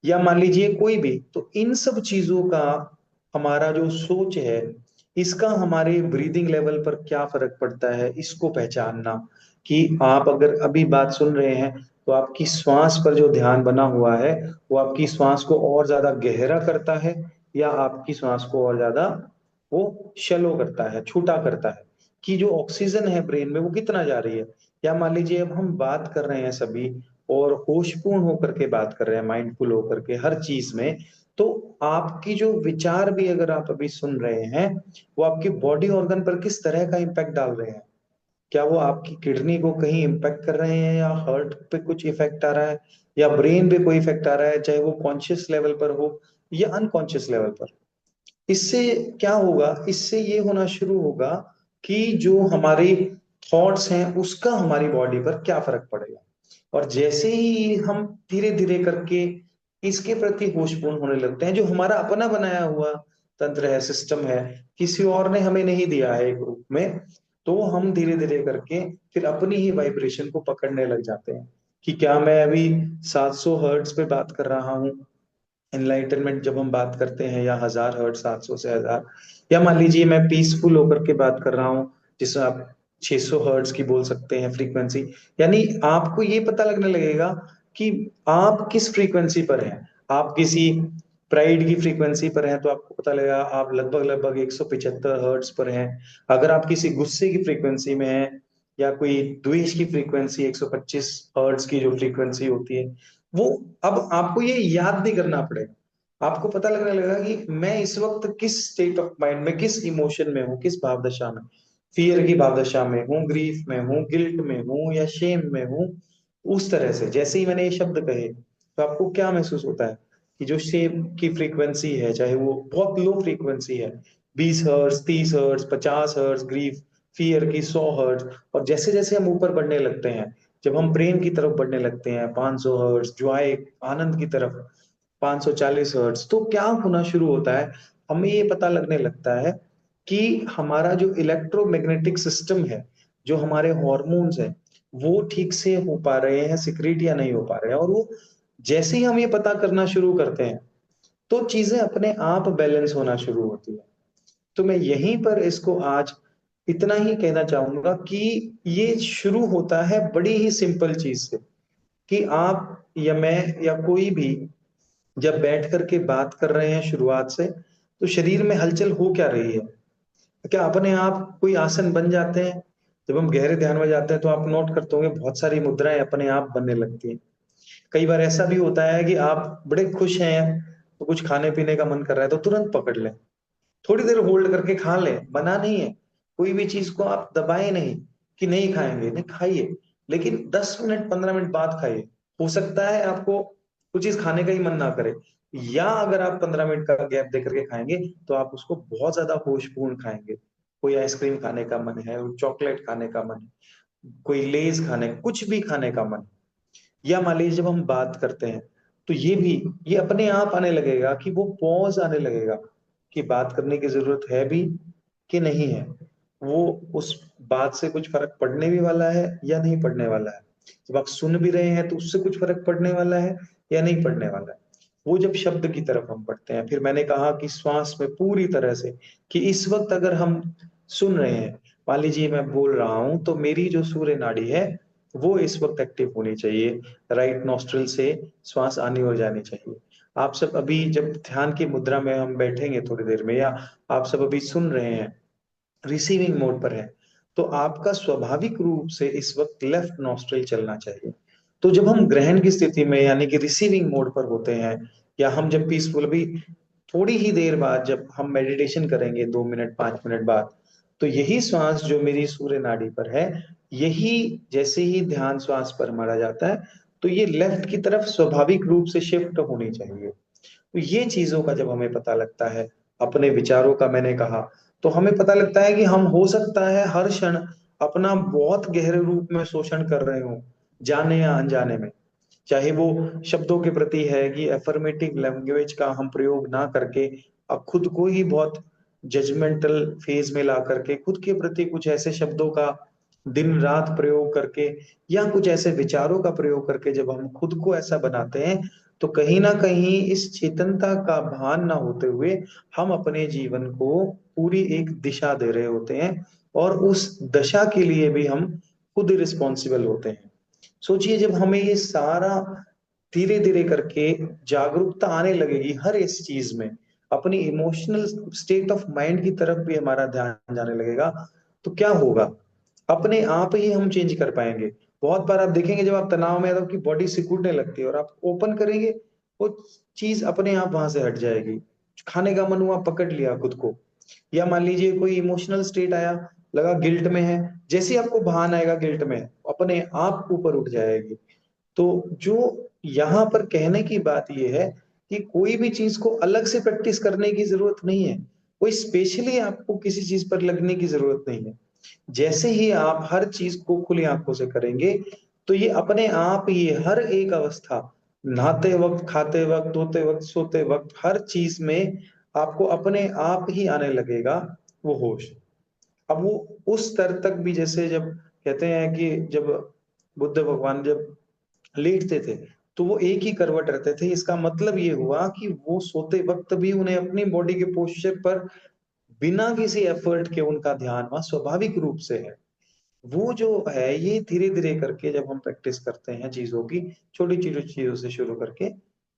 या मान लीजिए कोई भी, तो इन सब चीजों का हमारा जो सोच है, इसका हमारे ब्रीदिंग लेवल पर क्या फर्क पड़ता है, इसको पहचानना। कि आप अगर अभी बात सुन रहे हैं, तो आपकी श्वास पर जो ध्यान बना हुआ है, वो आपकी श्वास को और ज्यादा गहरा करता है, या आपकी श्वास को और ज्यादा वो शैलो करता है, छोटा करता है। कि जो ऑक्सीजन है ब्रेन में वो कितना जा रही है। या मान लीजिए अब हम बात कर रहे हैं सभी, और होशपूर्ण होकर के बात कर रहे हैं, माइंडफुल होकर के हर चीज में। तो आपकी जो विचार भी अगर आप अभी सुन रहे हैं, वो आपकी बॉडी ऑर्गन पर किस तरह का इम्पैक्ट डाल रहे हैं। क्या वो आपकी किडनी को कहीं इम्पैक्ट कर रहे हैं, या हार्ट पे कुछ इफेक्ट आ रहा है, या ब्रेन पे कोई इफेक्ट आ रहा है, चाहे वो कॉन्शियस लेवल पर हो या अनकॉन्शियस लेवल पर। इससे क्या होगा, इससे ये होना शुरू होगा कि जो हमारे थॉट्स हैं उसका हमारी बॉडी पर क्या फर्क पड़ेगा। और जैसे ही हम धीरे धीरे करके इसके प्रति होशपूर्ण होने लगते हैं, जो हमारा अपना बनाया हुआ तंत्र है, सिस्टम है, किसी और ने हमें नहीं दिया है एक रूप में, तो हम धीरे धीरे करके फिर अपनी ही वाइब्रेशन को पकड़ने लग जाते हैं। कि क्या मैं अभी 700 हर्ट्ज पे बात कर रहा हूँ, एनलाइटनमेंट जब हम बात करते हैं, या 1000 हर्ट्ज, 700 से 1000। या मान लीजिए मैं पीसफुल होकर के बात कर रहा हूँ, जिसमें आप 600 हर्ट्ज की बोल सकते हैं फ्रीक्वेंसी। यानी आपको ये पता लगने लगेगा कि आप किस फ्रीक्वेंसी पर हैं। आप किसी प्राइड की फ्रीक्वेंसी पर हैं तो आपको पता लगेगा आप लगभग लगभग 175 हर्ट्ज पर हैं। अगर आप किसी गुस्से की फ्रीक्वेंसी में हैं या कोई द्वेष की फ्रीक्वेंसी 125 हर्ट्ज की जो फ्रीक्वेंसी होती है वो, अब आपको ये याद नहीं करना पड़ेगा, आपको पता लगने लगेगा कि मैं इस वक्त किस स्टेट ऑफ माइंड में, किस इमोशन में हूँ, किस भाव दशा में, फियर की भाव दशा में हूँ, ग्रीफ में हूँ, गिल्ट में हूँ या शेम में हूँ। उस तरह से जैसे ही मैंने ये शब्द कहे तो आपको क्या महसूस होता है कि जो शेम की फ्रीक्वेंसी है, चाहे वो बहुत लो फ्रीक्वेंसी है, 20 hertz, 30 hertz, 50 hertz, grief fear की 100 हर्ट्ज, और जैसे जैसे हम ऊपर बढ़ने लगते हैं, जब हम प्रेम की तरफ बढ़ने लगते हैं 500 हर्ट्ज, जॉय आनंद की तरफ 540 हर्ट्ज, तो क्या होना शुरू होता है, हमें ये पता लगने लगता है कि हमारा जो इलेक्ट्रोमैग्नेटिक सिस्टम है, जो हमारे हॉर्मोन्स है, वो ठीक से हो पा रहे हैं सिक्रीट या नहीं हो पा रहे हैं। और वो जैसे ही हम ये पता करना शुरू करते हैं तो चीजें अपने आप बैलेंस होना शुरू होती है। तो मैं यहीं पर इसको आज इतना ही कहना चाहूंगा कि ये शुरू होता है बड़ी ही सिंपल चीज से, कि आप या मैं या कोई भी जब बैठ करके बात कर रहे हैं शुरुआत से, तो शरीर में हलचल हो क्या रही है, क्या अपने आप कोई आसन बन जाते हैं। जब हम गहरे ध्यान में जाते हैं तो आप नोट करते होंगे बहुत सारी मुद्राएं अपने आप बनने लगती हैं। कई बार ऐसा भी होता है कि आप बड़े खुश हैं तो कुछ खाने पीने का मन कर रहा है तो तुरंत पकड़ लें, थोड़ी देर होल्ड करके खा लें, मना नहीं है। कोई भी चीज को आप दबाए नहीं कि नहीं खाएंगे, नहीं खाइए, लेकिन 10 मिनट 15 मिनट बाद खाइए। हो सकता है आपको कुछ चीज खाने का ही मन ना करे, या अगर आप 15 मिनट का गैप दे करके खाएंगे तो आप उसको बहुत ज्यादा होशपूर्ण खाएंगे। कोई आइसक्रीम खाने का मन है, चॉकलेट खाने का मन है, कोई लेज खाने, कुछ भी खाने का मन, या मान लीजिए जब हम बात करते हैं तो ये भी, ये अपने आप आने लगेगा कि वो पॉज आने लगेगा कि बात करने की जरूरत है भी कि नहीं है, वो उस बात से कुछ फर्क पड़ने भी वाला है या नहीं पड़ने वाला है, जब आप सुन भी रहे हैं तो उससे कुछ फर्क पड़ने वाला है या नहीं पड़ने वाला है। वो जब शब्द की तरफ हम बढ़ते हैं, फिर मैंने कहा कि श्वास में पूरी तरह से, कि इस वक्त अगर हम सुन रहे हैं, मान लीजिए मैं बोल रहा हूं तो मेरी जो सूर्य नाड़ी है वो इस वक्त एक्टिव होनी चाहिए, राइट नॉस्ट्रल से श्वास आनी और जानी चाहिए। आप सब अभी जब ध्यान की मुद्रा में हम बैठेंगे थोड़ी देर में, या आप सब अभी सुन रहे हैं, रिसीविंग मोड पर है, तो आपका स्वाभाविक रूप से इस वक्त लेफ्ट नॉस्ट्रल चलना चाहिए। तो जब हम ग्रहण की स्थिति में यानी कि रिसीविंग मोड पर होते हैं, या हम जब पीसफुल, अभी थोड़ी ही देर बाद जब हम मेडिटेशन करेंगे 2 मिनट 5 मिनट बाद, तो यही श्वास जो मेरी सूर्य नाड़ी पर है, यही जैसे ही ध्यान श्वास पर मारा जाता है तो ये लेफ्ट की तरफ स्वाभाविक रूप से शिफ्ट होनी चाहिए। तो ये चीजों का जब हमें पता लगता है, अपने विचारों का मैंने कहा, तो हमें पता लगता है कि हम हो सकता है हर क्षण अपना बहुत गहरे रूप में शोषण कर रहे हो, जाने या अनजाने में। चाहे वो शब्दों के प्रति है कि एफर्मेटिव लैंग्वेज का हम प्रयोग ना करके अब खुद को ही बहुत जजमेंटल फेज में ला करके खुद के प्रति कुछ ऐसे शब्दों का दिन रात प्रयोग करके, या कुछ ऐसे विचारों का प्रयोग करके जब हम खुद को ऐसा बनाते हैं, तो कहीं ना कहीं इस चेतनता का भान ना होते हुए हम अपने जीवन को पूरी एक दिशा दे रहे होते हैं, और उस दशा के लिए भी हम खुद रिस्पॉन्सिबल होते हैं। सोचिए जब हमें ये सारा धीरे धीरे करके जागरूकता आने लगेगी हर इस चीज में, अपनी इमोशनल स्टेट ऑफ माइंड की तरफ भी हमारा ध्यान जाने लगेगा, तो क्या होगा, अपने आप ही हम चेंज कर पाएंगे। बहुत बार आप देखेंगे जब आप तनाव में, तो आपकी बॉडी सिकुड़ने लगती है और आप ओपन करेंगे, वो चीज अपने आप वहां से हट जाएगी। खाने का मन हुआ, पकड़ लिया खुद को, या मान लीजिए कोई इमोशनल स्टेट आया, लगा गिल्ट में है, जैसे ही आपको भान आएगा गिल्ट में, अपने आप ऊपर उठ जाएगी। तो जो यहाँ पर कहने की बात यह है कि कोई भी चीज को अलग से प्रैक्टिस करने की जरूरत नहीं है, कोई स्पेशली आपको किसी चीज पर लगने की जरूरत नहीं है। जैसे ही आप हर चीज को खुली आंखों से करेंगे तो ये अपने आप ही हर एक अवस्था, नहाते वक्त, खाते वक्त, धोते वक्त, सोते वक्त, हर चीज में आपको अपने आप ही आने लगेगा वो होश। अब वो उस स्तर तक भी, जैसे जब कहते हैं कि जब बुद्ध भगवान जब लेटते थे तो वो एक ही करवट रहते थे, इसका मतलब ये हुआ कि वो सोते वक्त भी उन्हें अपनी बॉडी के पोस्चर पर बिना किसी एफर्ट के उनका ध्यान वहां स्वाभाविक रूप से है। वो जो है ये धीरे धीरे करके जब हम प्रैक्टिस करते हैं चीजों की, छोटी छोटी चीजों से शुरू करके,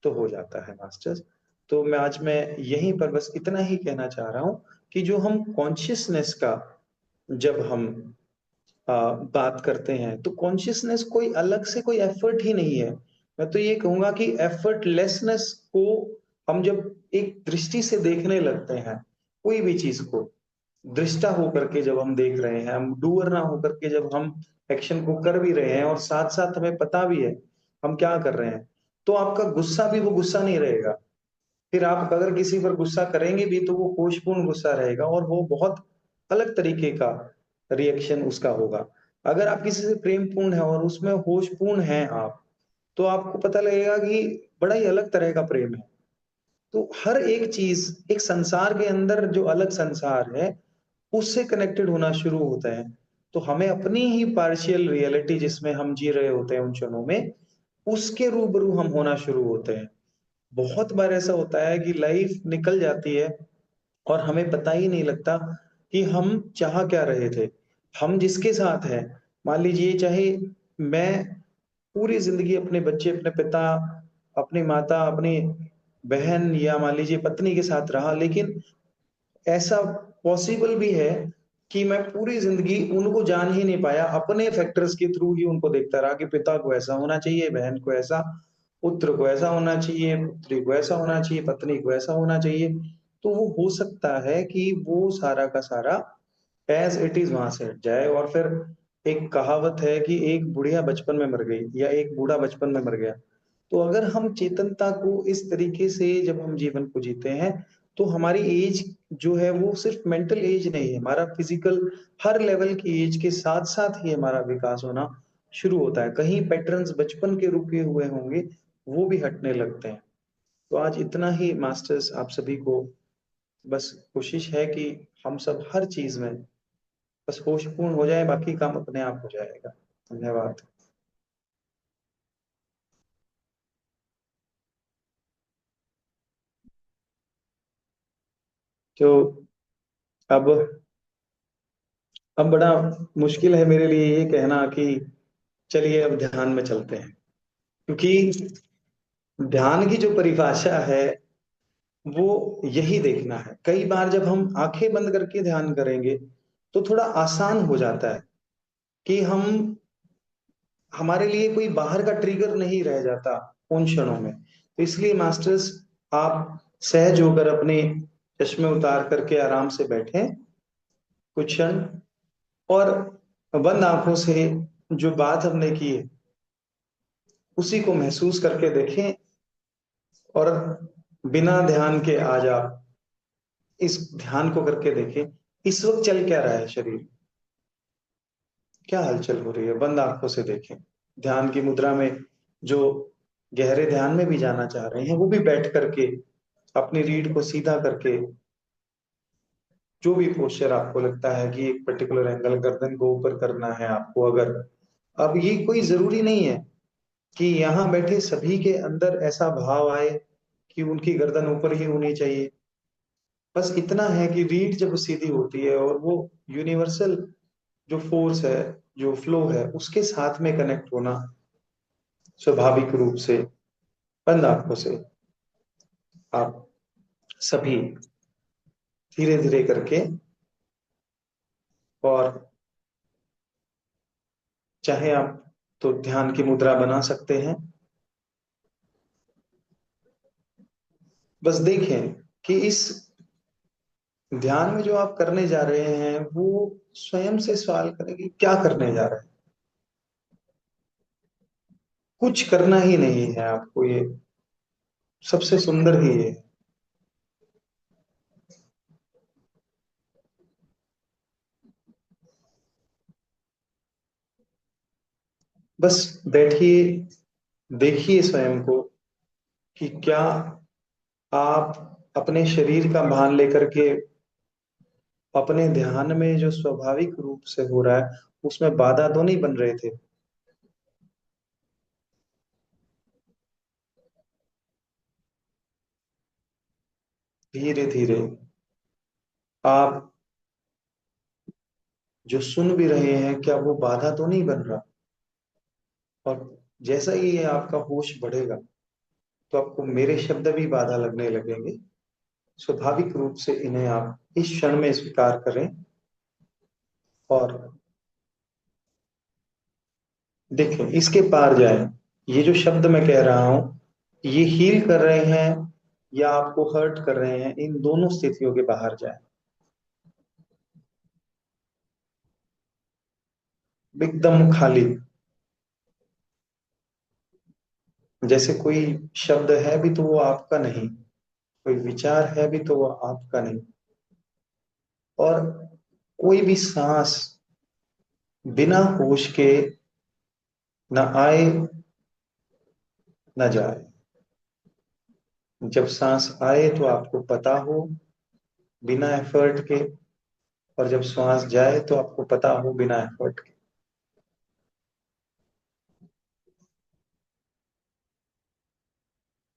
तो हो जाता है मास्टर्स। तो मैं यहीं पर बस इतना ही कहना चाह रहा हूँ कि जो हम कॉन्शियसनेस का जब हम बात करते हैं, तो कॉन्शियसनेस कोई अलग से कोई एफर्ट ही नहीं है। मैं तो ये कहूंगा कि एफर्टलेसनेस को हम जब एक दृष्टि से देखने लगते हैं, कोई भी चीज को दृष्टा होकर के जब हम देख रहे हैं, हम डूअर ना होकर के जब हम एक्शन को कर भी रहे हैं और साथ साथ हमें पता भी है हम क्या कर रहे हैं, तो आपका गुस्सा भी वो गुस्सा नहीं रहेगा। फिर आप अगर किसी पर गुस्सा करेंगे भी तो वो होशपूर्ण गुस्सा रहेगा और वो बहुत अलग तरीके का रिएक्शन उसका होगा। अगर आप किसी से प्रेम पूर्ण है और उसमें होशपूर्ण हैं आप, तो आपको पता लगेगा कि बड़ा ही अलग तरह का प्रेम है। तो हर एक चीज, एक संसार के अंदर जो अलग संसार है उससे कनेक्टेड होना शुरू होता है। तो हमें अपनी ही पार्शियल रियलिटी जिसमें हम जी रहे होते हैं उन क्षणों में, उसके रूबरू हम होना शुरू होते हैं। बहुत बार ऐसा होता है कि लाइफ निकल जाती है और हमें पता ही नहीं लगता कि हम चाह क्या रहे थे। हम जिसके साथ हैं, मान लीजिए चाहे मैं पूरी जिंदगी अपने बच्चे, अपने पिता, अपनी माता, अपनी बहन या मान लीजिए पत्नी के साथ रहा, लेकिन ऐसा पॉसिबल भी है कि मैं पूरी जिंदगी उनको जान ही नहीं पाया, अपने फैक्टर्स के थ्रू ही उनको देखता रहा कि पिता को ऐसा होना चाहिए, बहन को ऐसा, पुत्र को ऐसा होना चाहिए, पुत्री को ऐसा होना चाहिए, पत्नी को ऐसा होना चाहिए। तो वो हो सकता है कि वो सारा का सारा एज इट इज वहां से हट जाए। और फिर एक कहावत है कि एक बुढ़िया बचपन में मर गई या एक बूढ़ा बचपन में मर गया। तो अगर हम चेतनता को इस तरीके से जब हम जीवन को जीते हैं, तो हमारी एज जो है वो सिर्फ मेंटल एज नहीं है, हमारा फिजिकल हर लेवल की एज के साथ साथ ही हमारा विकास होना शुरू होता है। कहीं पैटर्न्स बचपन के रुके हुए होंगे, वो भी हटने लगते हैं। तो आज इतना ही मास्टर्स, आप सभी को बस कोशिश है कि हम सब हर चीज में बस होशपूर्ण हो जाए, बाकी काम अपने आप हो जाएगा। धन्यवाद। तो अब बड़ा मुश्किल है मेरे लिए ये कहना कि चलिए अब ध्यान में चलते हैं, क्योंकि ध्यान की जो परिभाषा है वो यही देखना है। कई बार जब हम आंखें बंद करके ध्यान करेंगे तो थोड़ा आसान हो जाता है कि हम, हमारे लिए कोई बाहर का ट्रिगर नहीं रह जाता उन क्षणों में। तो इसलिए मास्टर्स, आप सहज होकर अपने चश्मे उतार करके आराम से बैठें कुछ क्षण, और बंद आंखों से जो बात हमने की है उसी को महसूस करके देखें। और बिना ध्यान के आज आप इस ध्यान को करके देखें, इस वक्त चल क्या रहा है शरीर, क्या हलचल हो रही है, बंद आंखों से देखें। ध्यान की मुद्रा में जो गहरे ध्यान में भी जाना चाह रहे हैं वो भी बैठ करके अपनी रीढ़ को सीधा करके, जो भी पोस्चर आपको लगता है कि एक पर्टिकुलर एंगल गर्दन को ऊपर करना है आपको, अगर अब ये कोई जरूरी नहीं है कि यहाँ बैठे सभी के अंदर ऐसा भाव आए कि उनकी गर्दन ऊपर ही होनी चाहिए। बस इतना है कि रीढ़ जब सीधी होती है और वो यूनिवर्सल जो फोर्स है, जो फ्लो है, उसके साथ में कनेक्ट होना स्वाभाविक रूप से बंद आंखों से आप सभी धीरे धीरे करके, और चाहे आप तो ध्यान की मुद्रा बना सकते हैं। बस देखें कि इस ध्यान में जो आप करने जा रहे हैं वो स्वयं से सवाल करें कि क्या करने जा रहे हैं। कुछ करना ही नहीं है आपको, ये सबसे सुंदर ही है। बस बैठिए, देखिए स्वयं को कि क्या आप अपने शरीर का भान लेकर के अपने ध्यान में जो स्वाभाविक रूप से हो रहा है उसमें बाधा तो नहीं बन रहे थे। धीरे धीरे आप जो सुन भी रहे हैं, क्या वो बाधा तो नहीं बन रहा। और जैसा ही ये आपका होश बढ़ेगा, तो आपको मेरे शब्द भी बाधा लगने लगेंगे। स्वाभाविक रूप से इन्हें आप इस क्षण में स्वीकार करें और देखें, इसके पार जाए। ये जो शब्द मैं कह रहा हूं, ये हील कर रहे हैं या आपको हर्ट कर रहे हैं, इन दोनों स्थितियों के बाहर जाए। एकदम खाली, जैसे कोई शब्द है भी तो वो आपका नहीं, कोई विचार है भी तो वो आपका नहीं, और कोई भी सांस बिना होश के न आए न जाए। जब सांस आए तो आपको पता हो बिना एफर्ट के, और जब श्वास जाए तो आपको पता हो बिना एफर्ट के।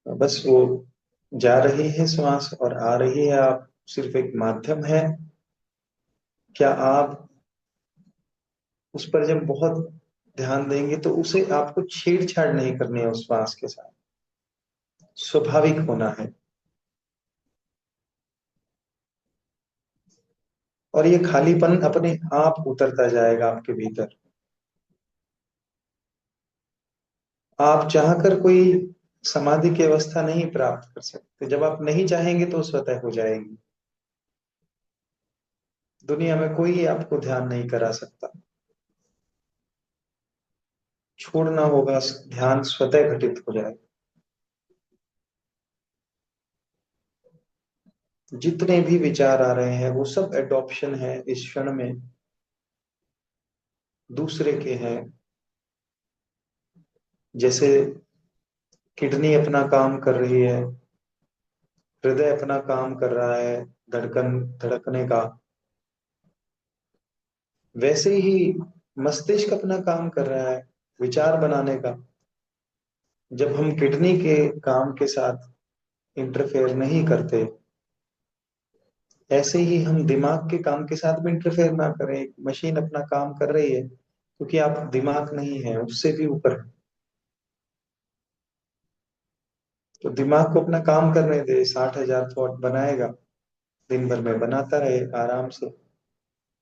बस वो जा रही है श्वास और आ रही है, आप सिर्फ एक माध्यम है। क्या आप उस पर जब बहुत ध्यान देंगे तो उसे आपको छेड़छाड़ नहीं करनी है, उस श्वास के साथ स्वाभाविक होना है। और ये खालीपन अपने आप उतरता जाएगा आपके भीतर। आप चाहकर कोई समाधि की अवस्था नहीं प्राप्त कर सकते, जब आप नहीं चाहेंगे तो स्वतः हो जाएगी। दुनिया में कोई आपको ध्यान नहीं करा सकता। छोड़ना होगा, ध्यान स्वतः घटित हो जाएगा। जितने भी विचार आ रहे हैं वो सब एडॉप्शन है इस क्षण में, दूसरे के हैं। जैसे किडनी अपना काम कर रही है, हृदय अपना काम कर रहा है, धड़कन धड़कने का, वैसे ही मस्तिष्क अपना काम कर रहा है विचार बनाने का। जब हम किडनी के काम के साथ इंटरफेयर नहीं करते, ऐसे ही हम दिमाग के काम के साथ भी इंटरफेयर ना करें। मशीन अपना काम कर रही है क्योंकि आप दिमाग नहीं है, उससे भी ऊपर है। तो दिमाग को अपना काम करने दे, 60,000 थॉट बनाएगा, दिन भर में बनाता रहे आराम से।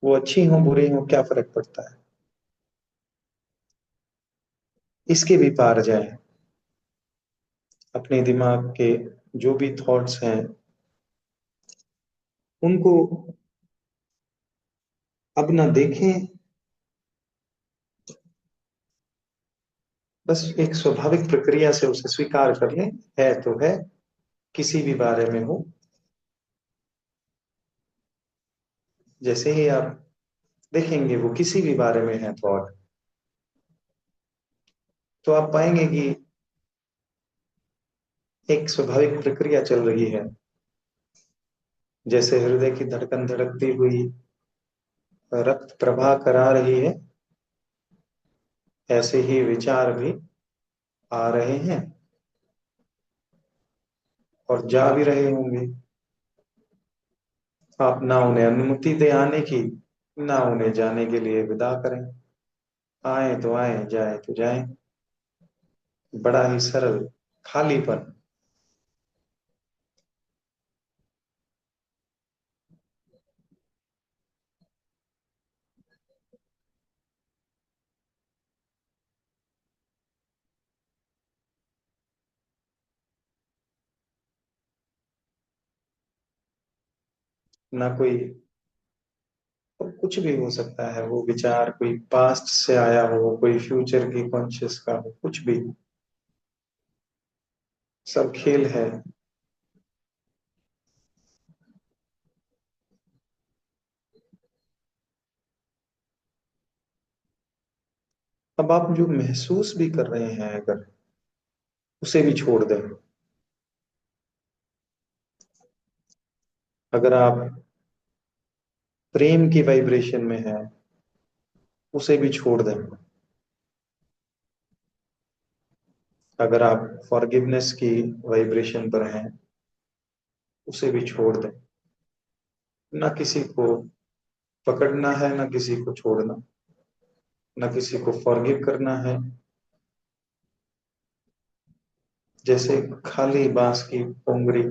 वो अच्छी हो बुरी हो क्या फर्क पड़ता है। इसके भी पार जाए। अपने दिमाग के जो भी थॉट्स हैं उनको अब ना देखें, बस एक स्वाभाविक प्रक्रिया से उसे स्वीकार कर लें। है तो है, किसी भी बारे में हो। जैसे ही आप देखेंगे वो किसी भी बारे में है थॉट, तो आप पाएंगे कि एक स्वाभाविक प्रक्रिया चल रही है। जैसे हृदय की धड़कन धड़कती हुई रक्त प्रवाह करा रही है, ऐसे ही विचार भी आ रहे हैं और जा भी रहे होंगे। आप ना उन्हें अनुमति दे आने की, ना उन्हें जाने के लिए विदा करें। आए तो आए, जाए तो जाए। बड़ा ही सरल खालीपन। ना कोई, कुछ भी हो सकता है वो विचार, कोई पास्ट से आया हो, कोई फ्यूचर की कॉन्शियस का हो, कुछ भी। सब खेल है। अब आप जो महसूस भी कर रहे हैं अगर, उसे भी छोड़ दें। अगर आप प्रेम की वाइब्रेशन में हैं, उसे भी छोड़ दें। अगर आप फॉरगिवनेस की वाइब्रेशन पर हैं, उसे भी छोड़ दें। ना किसी को पकड़ना है, ना किसी को छोड़ना, ना किसी को फॉरगिव करना है, जैसे खाली बांस की पोंगरी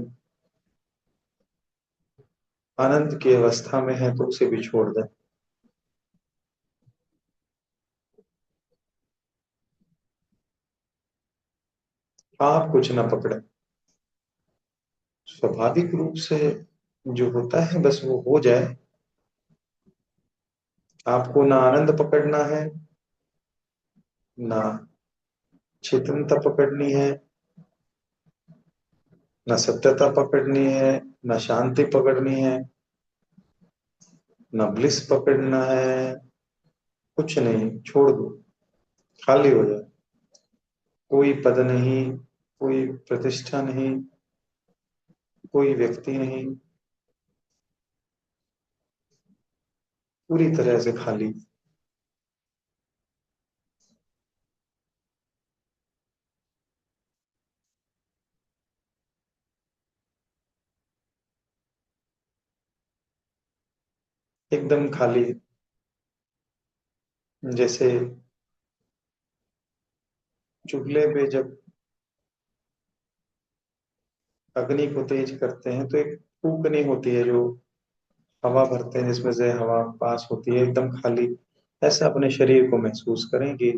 आनंद की अवस्था में है तो उसे भी छोड़ दें। आप कुछ ना पकड़े, स्वाभाविक रूप से जो होता है बस वो हो जाए। आपको ना आनंद पकड़ना है, ना चेतनता पकड़नी है, ना सत्यता पकड़नी है, ना शांति पकड़नी है, ना ब्लिस पकड़ना है। कुछ नहीं, छोड़ दो, खाली हो जाए। कोई पद नहीं, कोई प्रतिष्ठा नहीं, कोई व्यक्ति नहीं, पूरी तरह से खाली। एकदम खाली। जैसे चूल्हे पे जब अग्नि को तेज करते हैं तो एक फूकनी होती है जो हवा भरते हैं, जिसमें से हवा पास होती है, एकदम खाली। ऐसा अपने शरीर को महसूस करें कि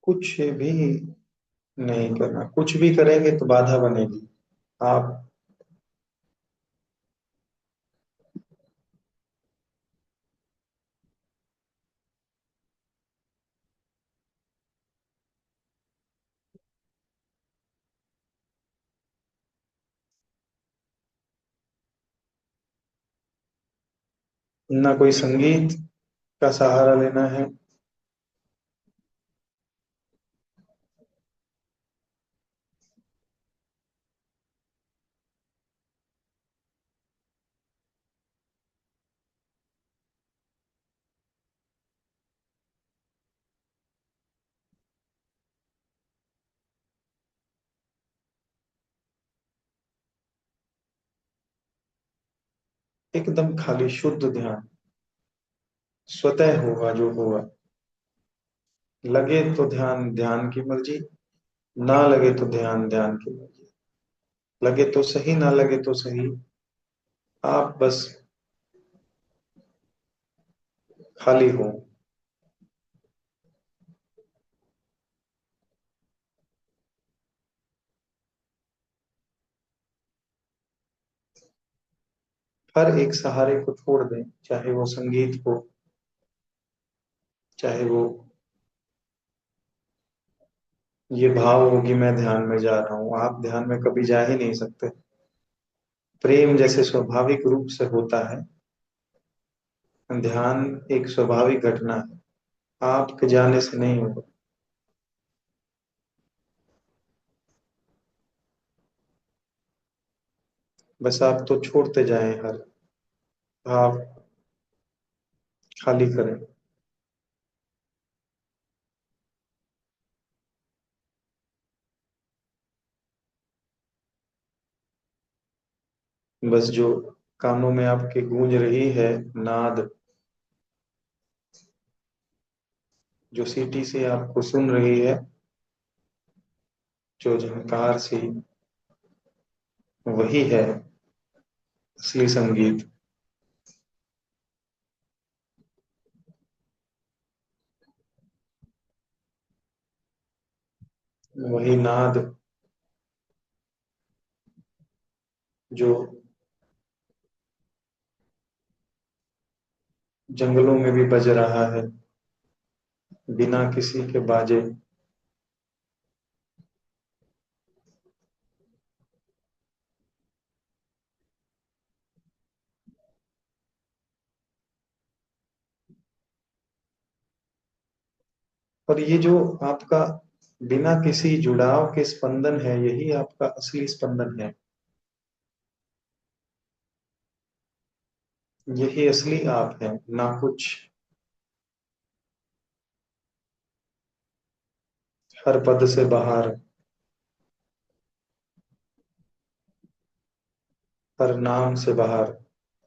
कुछ भी नहीं करना। कुछ भी करेंगे तो बाधा बनेगी। आप ना कोई संगीत का सहारा लेना है, एकदम खाली शुद्ध ध्यान। स्वतः होगा जो होगा। लगे तो ध्यान ध्यान की मर्जी, ना लगे तो ध्यान ध्यान की मर्जी। लगे तो सही, ना लगे तो सही। आप बस खाली हो। हर एक सहारे को छोड़ दें, चाहे वो संगीत हो, चाहे वो ये भाव हो कि मैं ध्यान में जा रहा हूं। आप ध्यान में कभी जा ही नहीं सकते। प्रेम जैसे स्वाभाविक रूप से होता है, ध्यान एक स्वाभाविक घटना है, आपके जाने से नहीं होगा। बस आप तो छोड़ते जाएं, हर भाव खाली करें। बस जो कानों में आपके गूंज रही है नाद, जो सीटी से आपको सुन रही है, जो झंकार सी, वही है असली संगीत। वही नाद जो जंगलों में भी बज रहा है, बिना किसी के बाजे। और ये जो आपका बिना किसी जुड़ाव के स्पंदन है, यही आपका असली स्पंदन है। यही असली आप है, ना कुछ हर पद से बाहर, हर नाम से बाहर,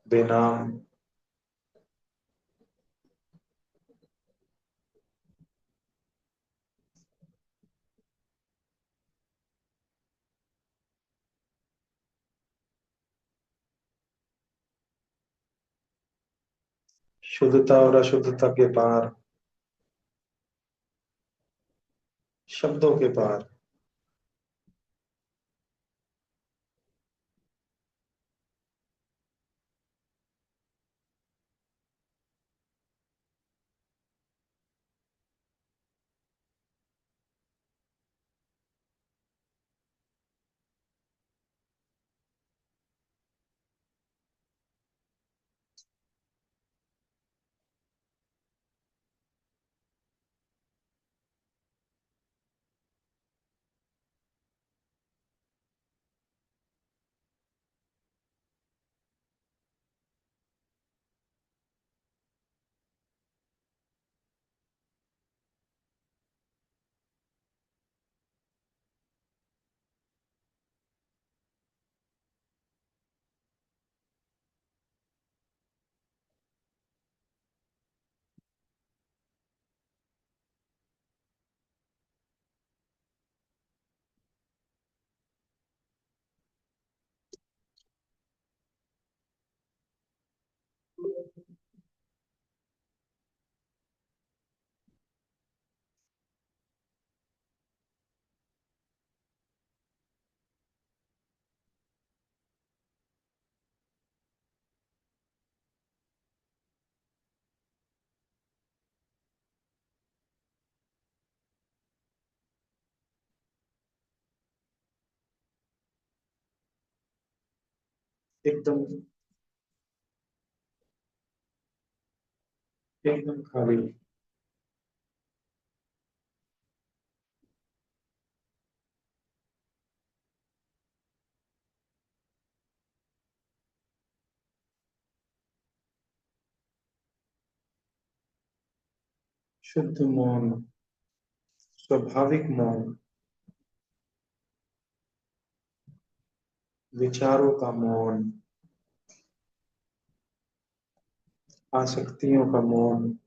बेनाम। शुद्धता और अशुद्धता के पार, शब्दों के पार। एकदम, एकदम खाली। शुद्ध मौन, स्वाभाविक मौन, विचारों का मौन, आसक्तियों का मौन।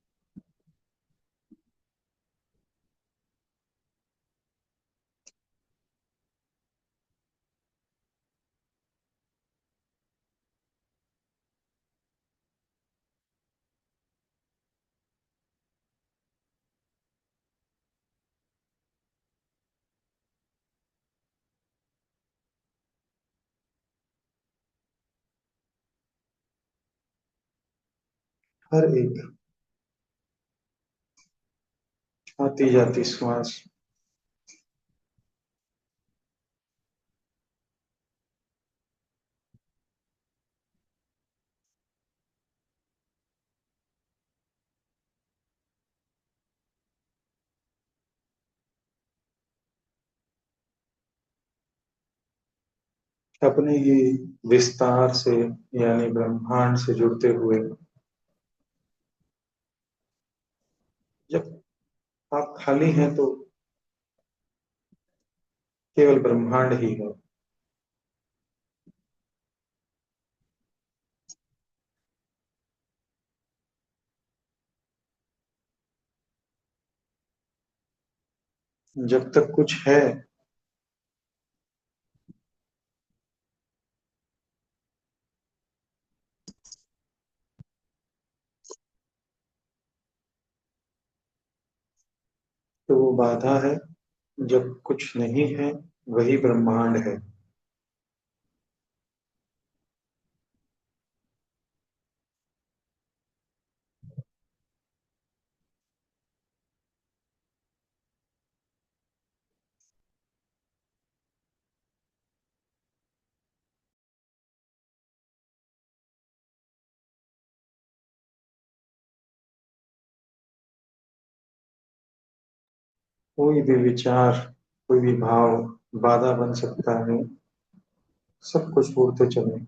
हर एक आती जाती श्वास अपने ही विस्तार से, यानी ब्रह्मांड से जुड़ते हुए, जब आप खाली हैं तो केवल ब्रह्मांड ही है। जब तक कुछ है तो वो बाधा है, जब कुछ नहीं है वही ब्रह्मांड है। कोई भी विचार, कोई भी भाव बाधा बन सकता है, सबको छोड़ते चलें।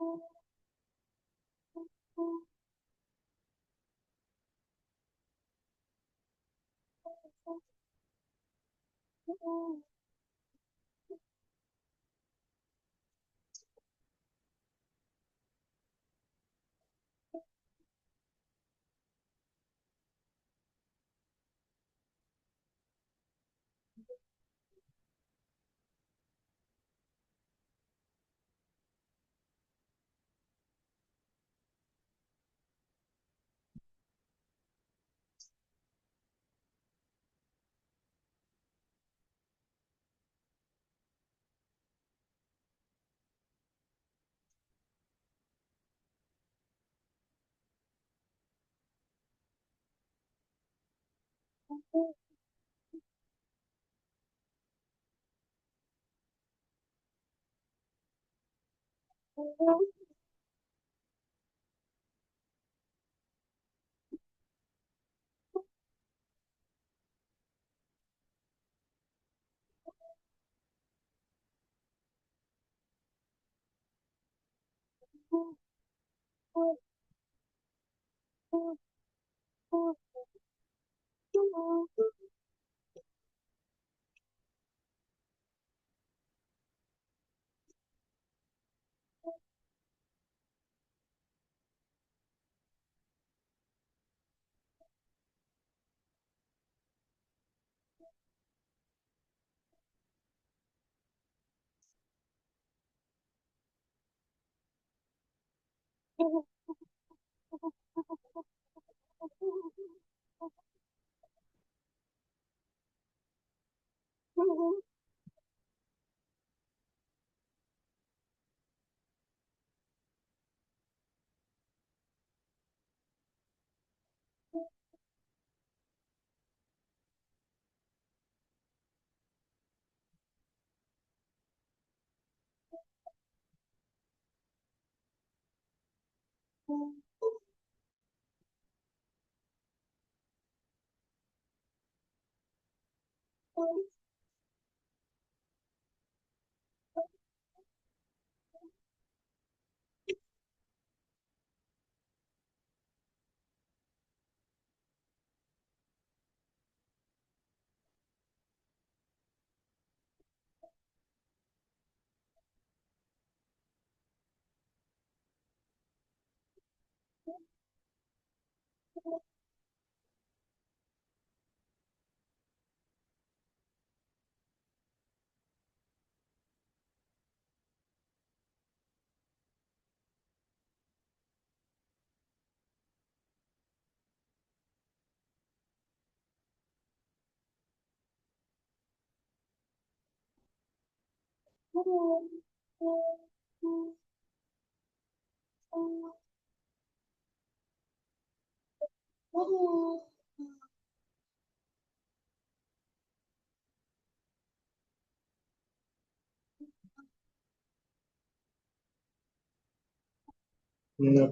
न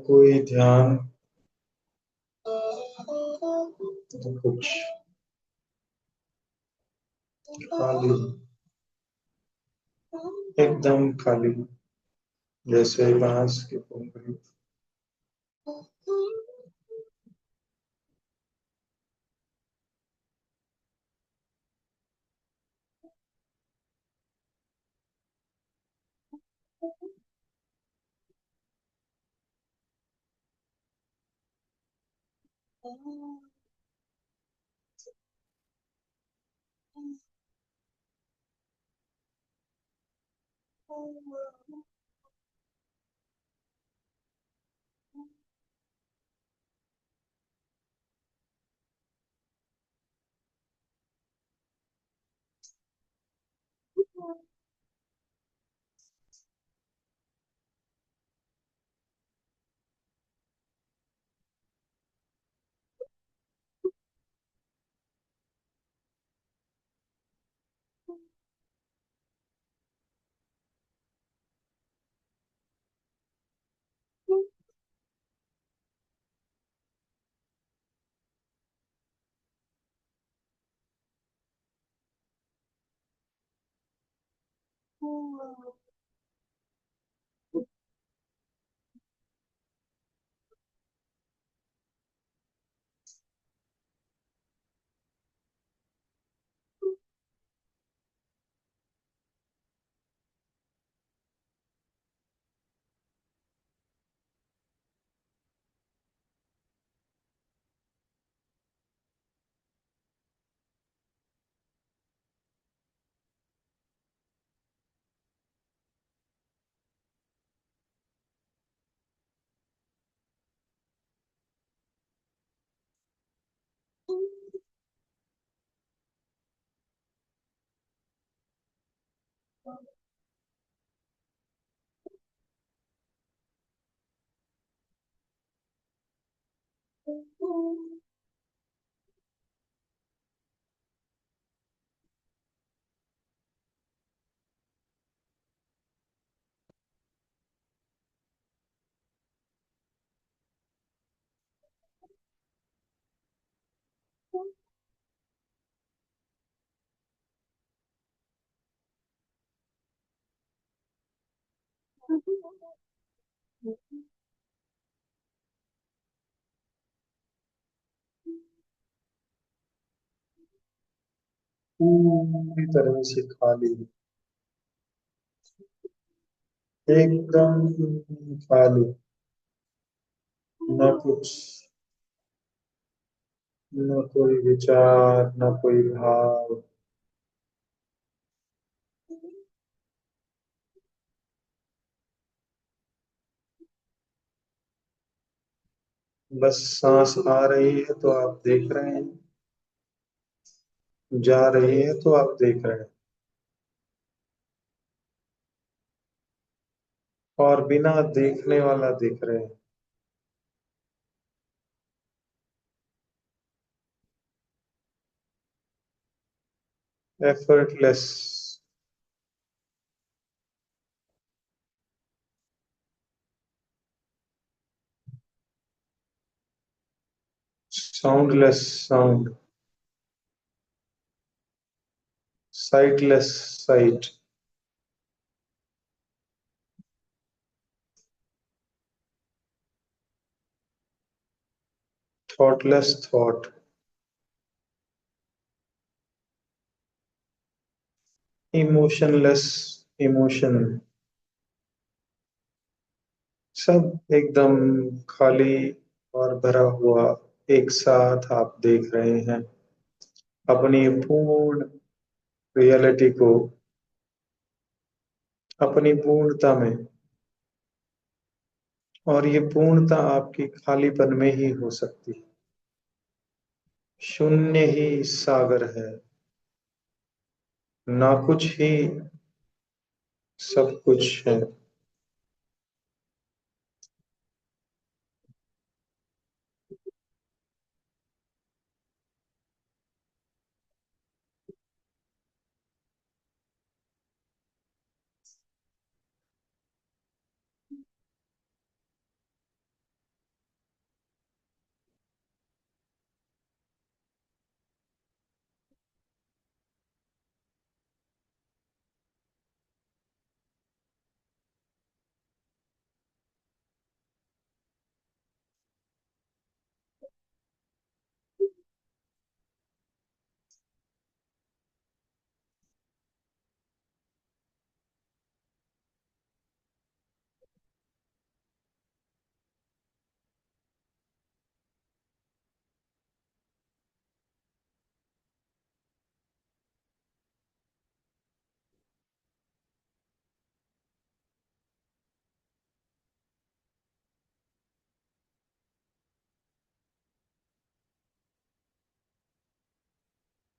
कोई ध्यान, न कुछ, खाली, एकदम खाली, जैसे बांस की पंखुड़ी। पूरी तरह से खाली, एकदम खाली, न कुछ, न कोई विचार, न कोई भाव, बस सांस आ रही है तो आप देख रहे हैं, जा रही है तो आप देख रहे हैं, और बिना देखने वाला देख रहे हैं। Effortless, soundless sound, sightless sight, thoughtless thought, emotionless emotion, सब एकदम खाली और भरा हुआ एक साथ आप देख रहे हैं अपनी पूर्ण रियलिटी को, अपनी पूर्णता में। और ये पूर्णता आपकी खालीपन में ही हो सकती है। शून्य ही सागर है, ना कुछ ही सब कुछ है।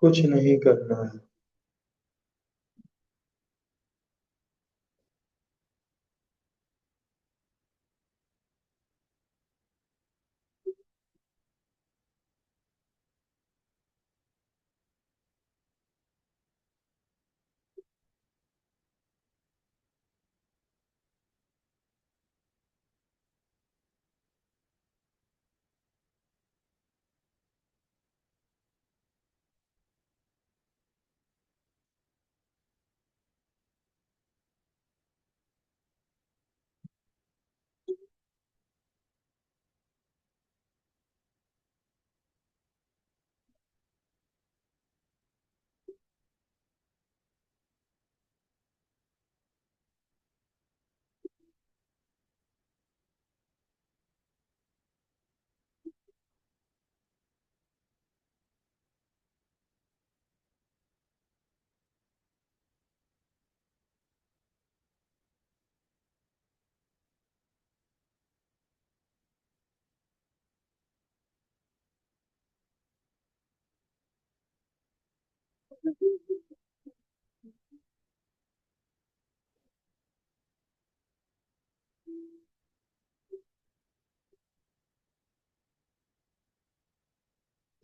कुछ नहीं करना है।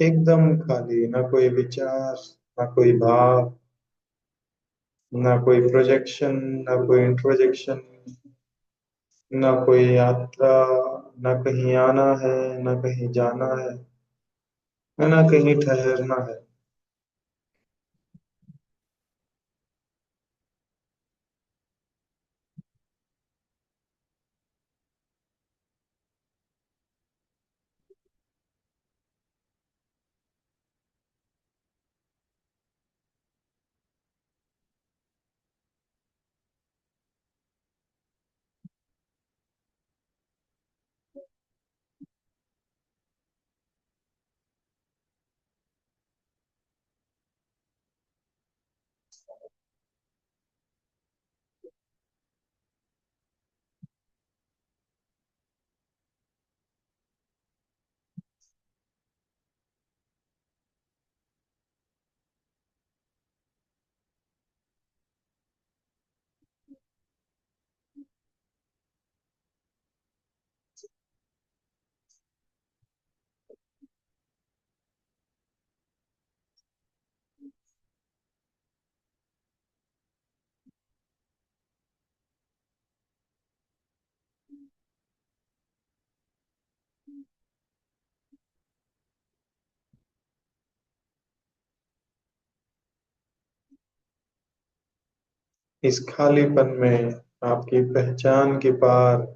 एकदम खाली, ना कोई विचार, ना कोई भाव, ना कोई प्रोजेक्शन, ना कोई इंट्रोजेक्शन, ना कोई यात्रा, ना कहीं आना है, ना कहीं जाना है, ना कहीं ठहरना है। इस खालीपन में आपकी पहचान के पार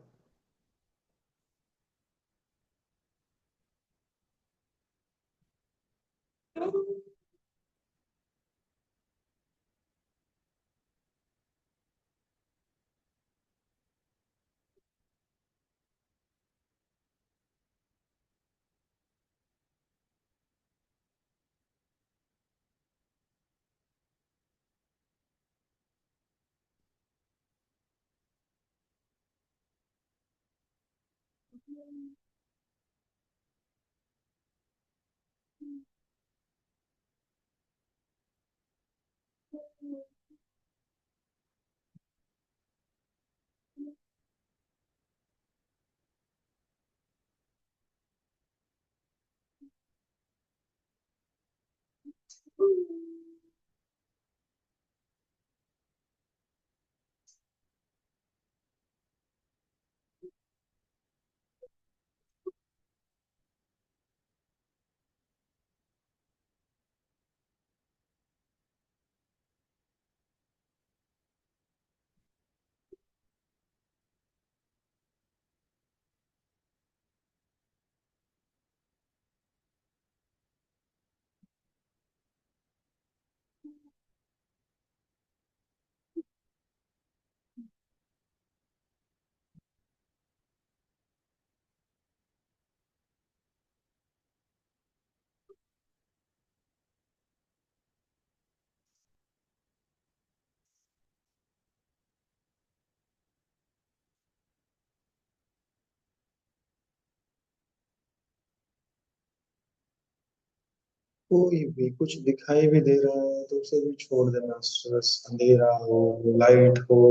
कोई भी कुछ दिखाई भी दे रहा है तो उसे भी छोड़ देना। स्ट्रेस, अंधेरा हो, लाइट हो,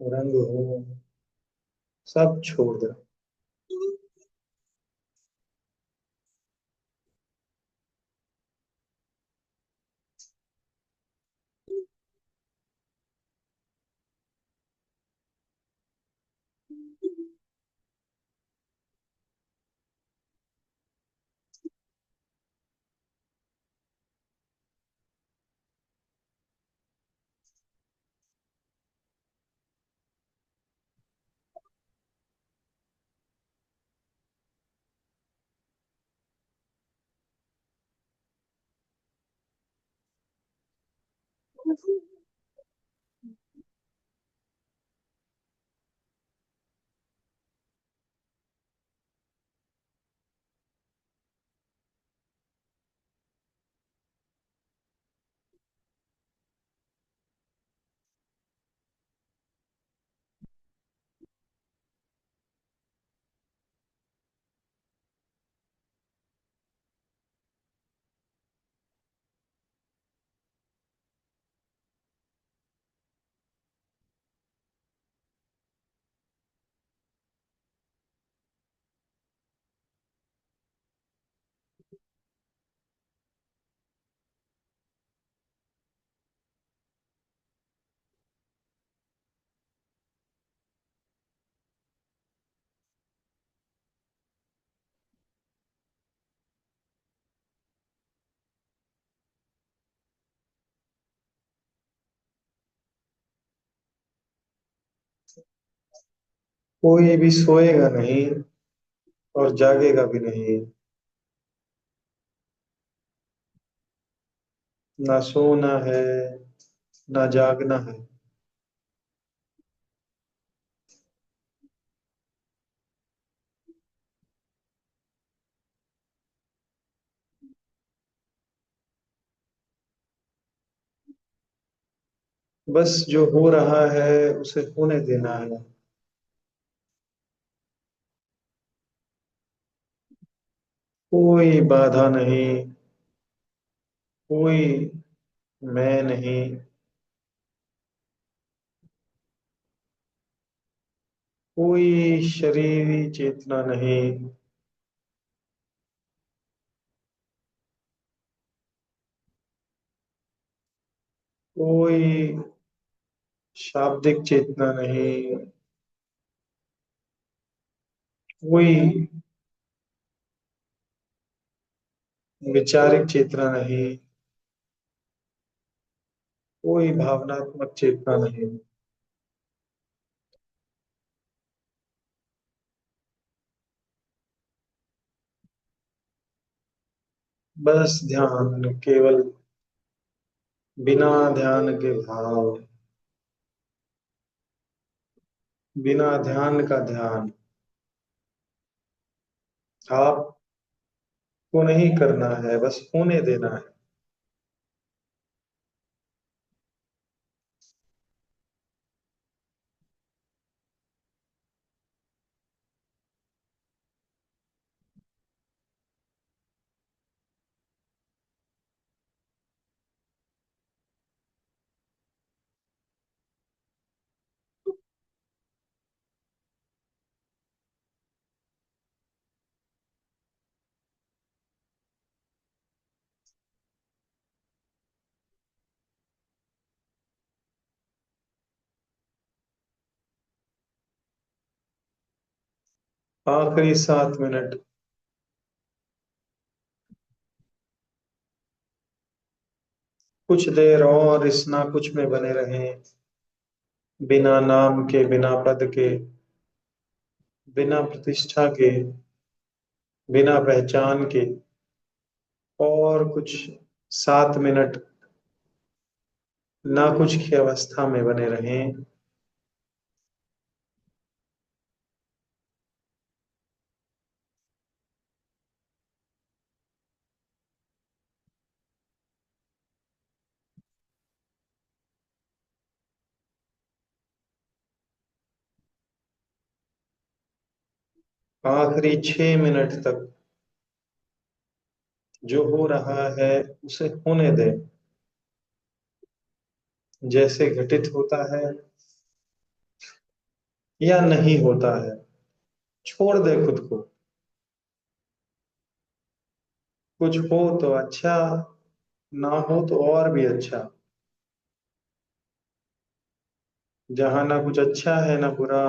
रंग हो, सब छोड़ देना। कोई भी सोएगा नहीं और जागेगा भी नहीं। ना सोना है, ना जागना है। बस जो हो रहा है उसे होने देना है। कोई बाधा नहीं, कोई मैं नहीं, कोई शरीरी चेतना नहीं, कोई शाब्दिक चेतना नहीं, कोई विचारिक चेतना नहीं, कोई भावनात्मक चेतना नहीं। बस ध्यान, केवल बिना ध्यान के भाव, बिना ध्यान का ध्यान। आपको नहीं करना है, बस होने देना है। आखिरी 7 मिनट। कुछ देर और इस ना कुछ में बने रहें, बिना नाम के, बिना पद के, बिना प्रतिष्ठा के, बिना पहचान के। और कुछ 7 मिनट ना कुछ की अवस्था में बने रहें। आखिरी 6 मिनट तक जो हो रहा है उसे होने दें। जैसे घटित होता है या नहीं होता है, छोड़ दे खुद को। कुछ हो तो अच्छा, ना हो तो और भी अच्छा। जहां ना कुछ अच्छा है ना बुरा,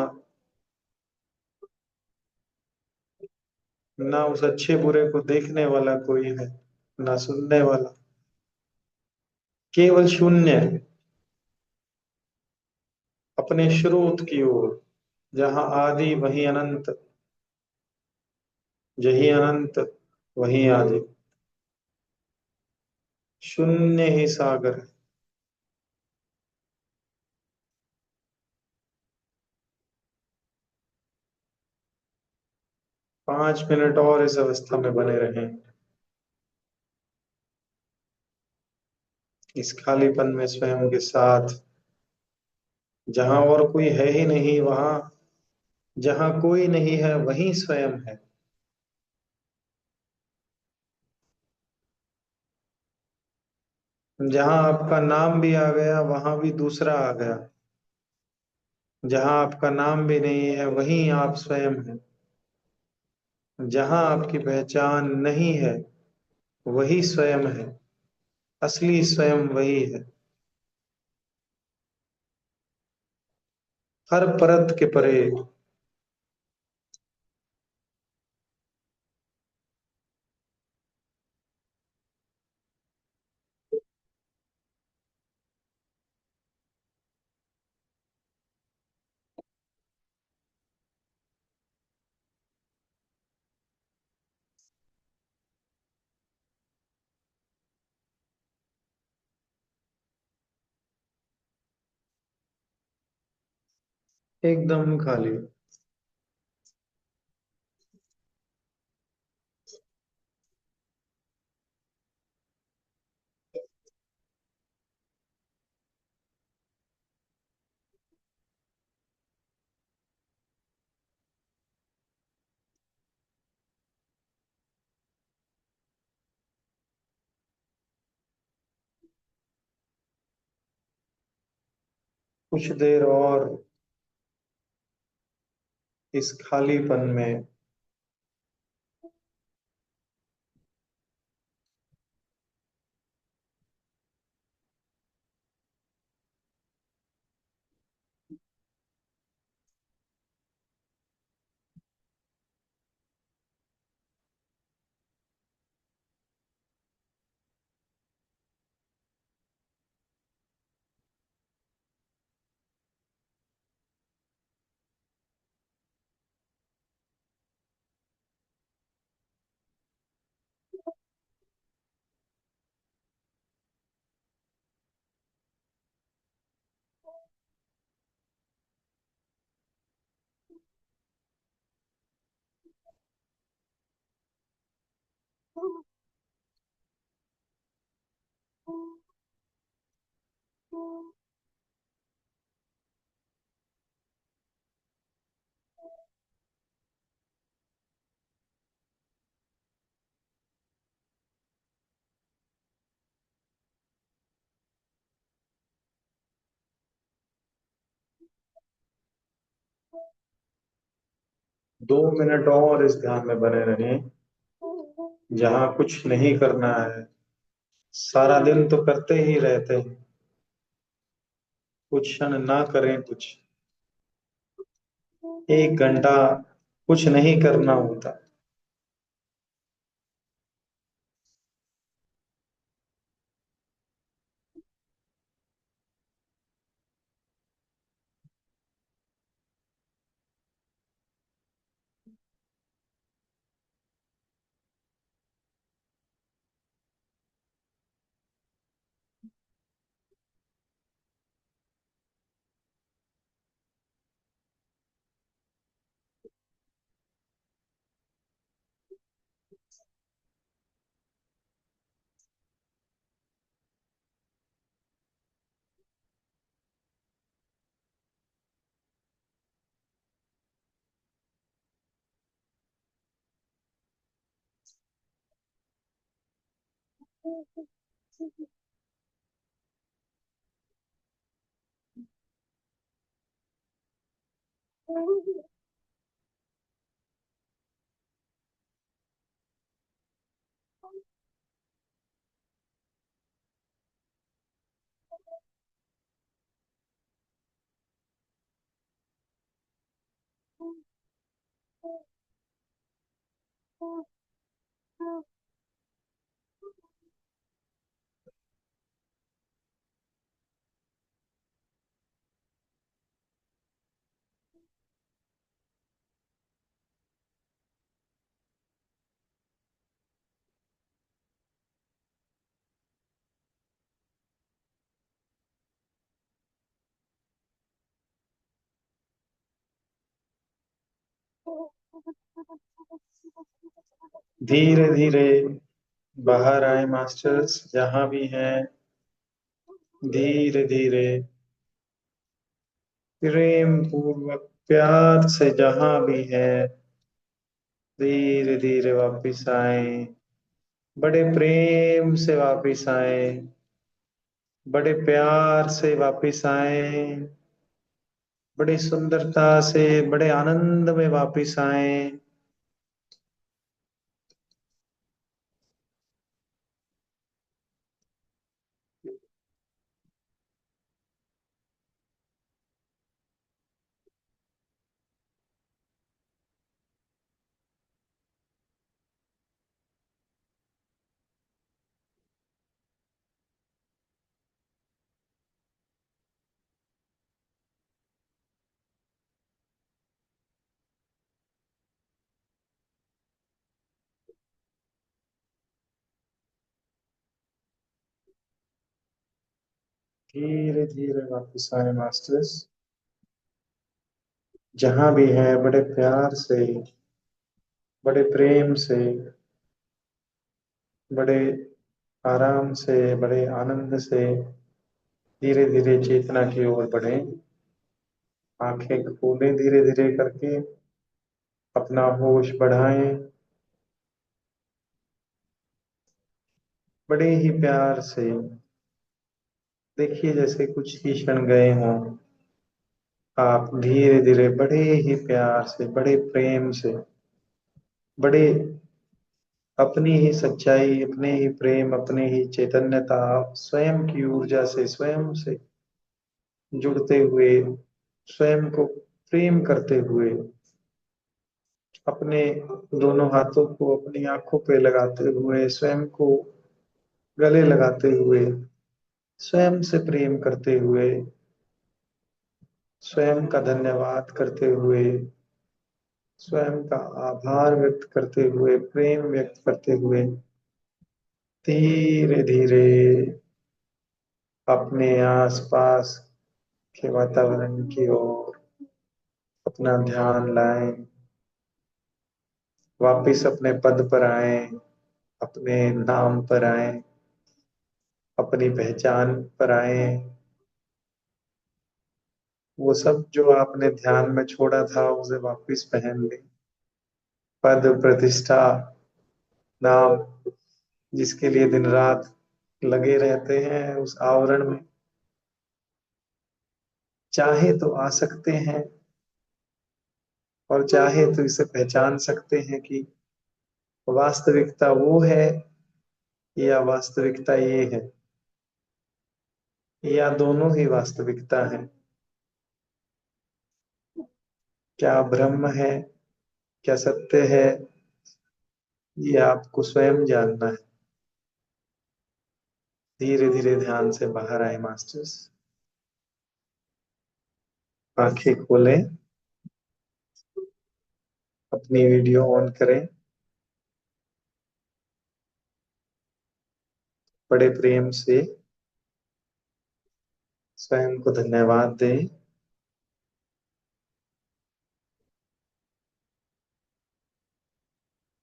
ना उस अच्छे बुरे को देखने वाला कोई है, ना सुनने वाला। केवल शून्य, अपने स्रोत की ओर। जहां आदि वही अनंत, यही अनंत वही आदि। शून्य ही सागर है। 5 मिनट और इस अवस्था में बने रहें, इस खालीपन में स्वयं के साथ। जहां और कोई है ही नहीं, वहां जहां कोई नहीं है वही स्वयं है। जहां आपका नाम भी आ गया वहां भी दूसरा आ गया। जहां आपका नाम भी नहीं है वहीं आप स्वयं हैं। जहां आपकी पहचान नहीं है वही स्वयं है। असली स्वयं वही है। हर परत के परे। एकदम खाली। कुछ देर और इस खालीपन में। 2 मिनट और इस ध्यान में बने रहें, जहाँ कुछ नहीं करना है। सारा दिन तो करते ही रहते हैं, कुछ क्षण ना करें कुछ। 1 घंटा कुछ नहीं करना होता। धीरे धीरे बाहर आए मास्टर्स, जहां भी हैं। धीरे धीरे प्रेम पूर्वक प्यार से जहां भी है, धीरे धीरे वापिस आए। बड़े प्रेम से वापिस आए, बड़े प्यार से वापिस आए, बड़ी सुंदरता से, बड़े आनंद में वापिस आए। धीरे धीरे वापिस आए मास्टर्स। जहां भी है बड़े प्यार से, बड़े प्रेम से, बड़े आराम से, बड़े आनंद से धीरे धीरे चेतना की ओर बढ़े। आंखें खोलें धीरे धीरे करके, अपना होश बढ़ाएं, बड़े ही प्यार से। देखिए जैसे कुछ ही क्षण गए हों, आप धीरे धीरे बड़े ही प्यार से, बड़े प्रेम से, बड़े अपनी ही सच्चाई, अपने ही प्रेम, अपने ही चैतन्यता, स्वयं की ऊर्जा से, स्वयं से जुड़ते हुए, स्वयं को प्रेम करते हुए, अपने दोनों हाथों को अपनी आंखों पे लगाते हुए, स्वयं को गले लगाते हुए, स्वयं से प्रेम करते हुए, स्वयं का धन्यवाद करते हुए, स्वयं का आभार व्यक्त करते हुए, प्रेम व्यक्त करते हुए धीरे धीरे अपने आसपास के वातावरण की ओर अपना ध्यान लाएं। वापिस अपने पद पर आए, अपने नाम पर आए, अपनी पहचान पर आए। वो सब जो आपने ध्यान में छोड़ा था उसे वापिस पहन ले। पद, प्रतिष्ठा, नाम, जिसके लिए दिन रात लगे रहते हैं उस आवरण में, चाहे तो आ सकते हैं और चाहे तो इसे पहचान सकते हैं कि वास्तविकता वो है या वास्तविकता ये है, या दोनों ही वास्तविकता है। क्या ब्रह्म है, क्या सत्य है, ये आपको स्वयं जानना है। धीरे धीरे ध्यान से बाहर आए मास्टर्स। आंखें खोलें, अपनी वीडियो ऑन करें, बड़े प्रेम से स्वयं को धन्यवाद दें।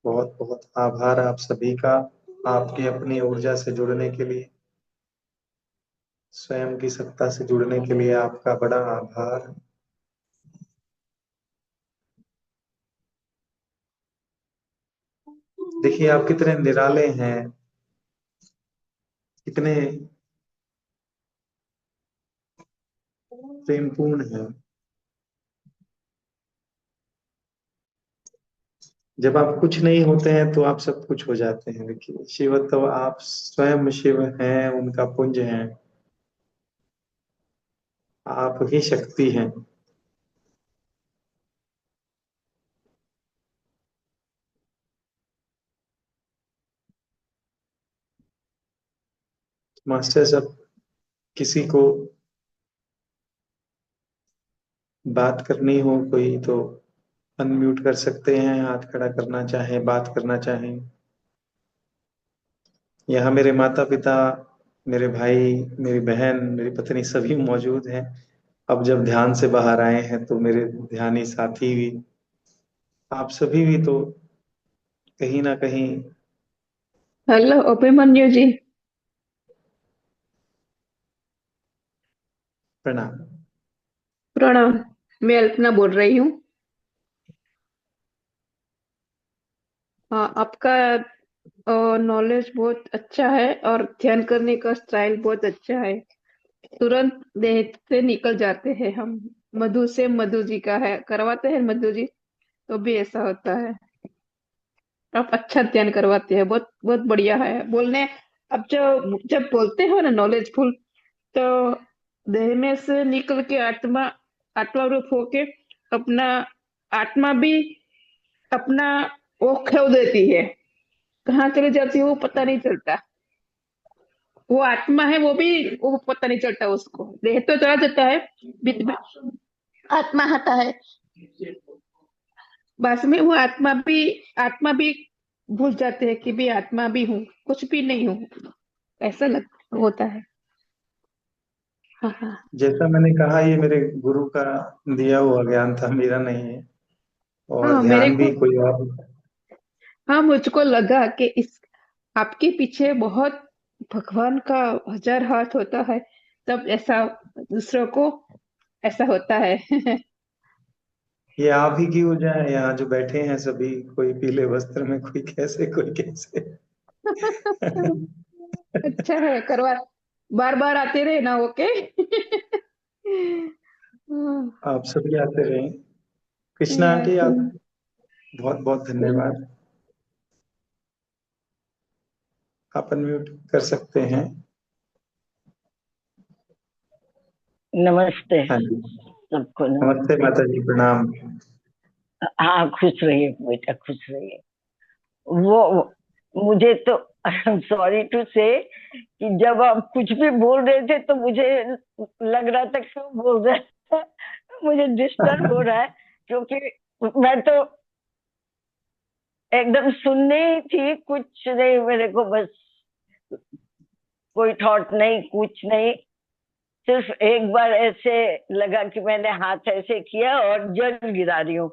बहुत बहुत आभार आप सभी का, आपकी अपनी ऊर्जा से जुड़ने के लिए, स्वयं की सत्ता से जुड़ने के लिए आपका बड़ा आभार। देखिए आप कितने निराले हैं, कितने प्रेमपूर्ण हैं। जब आप कुछ नहीं होते हैं तो आप सब कुछ हो जाते हैं। देखिए शिव तो आप स्वयं शिव हैं, उनका पुंज हैं, आप ही शक्ति हैं। मास्टर सब किसी को बात करनी हो कोई तो अनम्यूट कर सकते हैं, हाथ खड़ा करना चाहे, बात करना चाहें। यहाँ मेरे माता पिता, मेरे भाई, मेरी बहन, मेरी पत्नी सभी मौजूद हैं। अब जब ध्यान से बाहर आए हैं तो मेरे ध्यानी साथी भी, आप सभी भी तो कहीं ना कहीं। हेलो अभिमन्यु जी। प्रणाम। प्रणाम। मैं अल्पना बोल रही हूँ। हाँ, आपका नॉलेज बहुत अच्छा है और ध्यान करने का स्टाइल बहुत अच्छा है। तुरंत देह से निकल जाते हैं हम। मधु से मधु जी का है, करवाते हैं मधु जी, तो भी ऐसा होता है। आप अच्छा ध्यान करवाते हैं, बहुत बहुत बढ़िया है बोलने। अब जो जब बोलते हो ना नॉलेजफुल, तो देह में से निकल के आत्मा, आत्मा रूप होके अपना आत्मा भी अपना वो खो देती है। कहाँ चली जाती है वो पता नहीं चलता। वो आत्मा है वो भी, वो पता नहीं चलता उसको। देह तो चला जाता है, बीच में आत्मा आता है। बस में वो आत्मा भी भूल जाते हैं कि भी आत्मा भी हूँ, कुछ भी नहीं हूँ, ऐसा लग होता है। हाँ हाँ। जैसा मैंने कहा, ये मेरे गुरु का दिया हुआ ज्ञान था, मेरा नहीं है। और हाँ मेरे ध्यान को, भी कोई और। हाँ मुझको लगा कि इस आपके पीछे बहुत भगवान का 1000 हाथ होता है, तब ऐसा दूसरों को ऐसा होता है। ये आप ही की वजह है, यहाँ जो बैठे हैं सभी, कोई पीले वस्त्र में, कोई कैसे कोई कैसे। अच्छा है, करवा, बार बार आते रहे ना, ओके। आप सभी आते रहे। Krishna aunty, yes. आप बहुत बहुत धन्यवाद। आप अनम्यूट कर सकते हैं। नमस्ते हाँ जी। सबको। नमस्ते माता जी, प्रणाम। हाँ, खुश रहिए बेटा, खुश रहिए। वो मुझे तो सॉरी टू से कि जब आप कुछ भी बोल रहे थे तो मुझे लग रहा था क्यों बोल रहे हैं, मुझे डिस्टर्ब हो रहा है, क्योंकि मैं तो एकदम सुनने ही थी, कुछ नहीं मेरे को, बस कोई थॉट नहीं, कुछ नहीं। सिर्फ एक बार ऐसे लगा कि मैंने हाथ ऐसे किया और जल गिरा रही हूँ।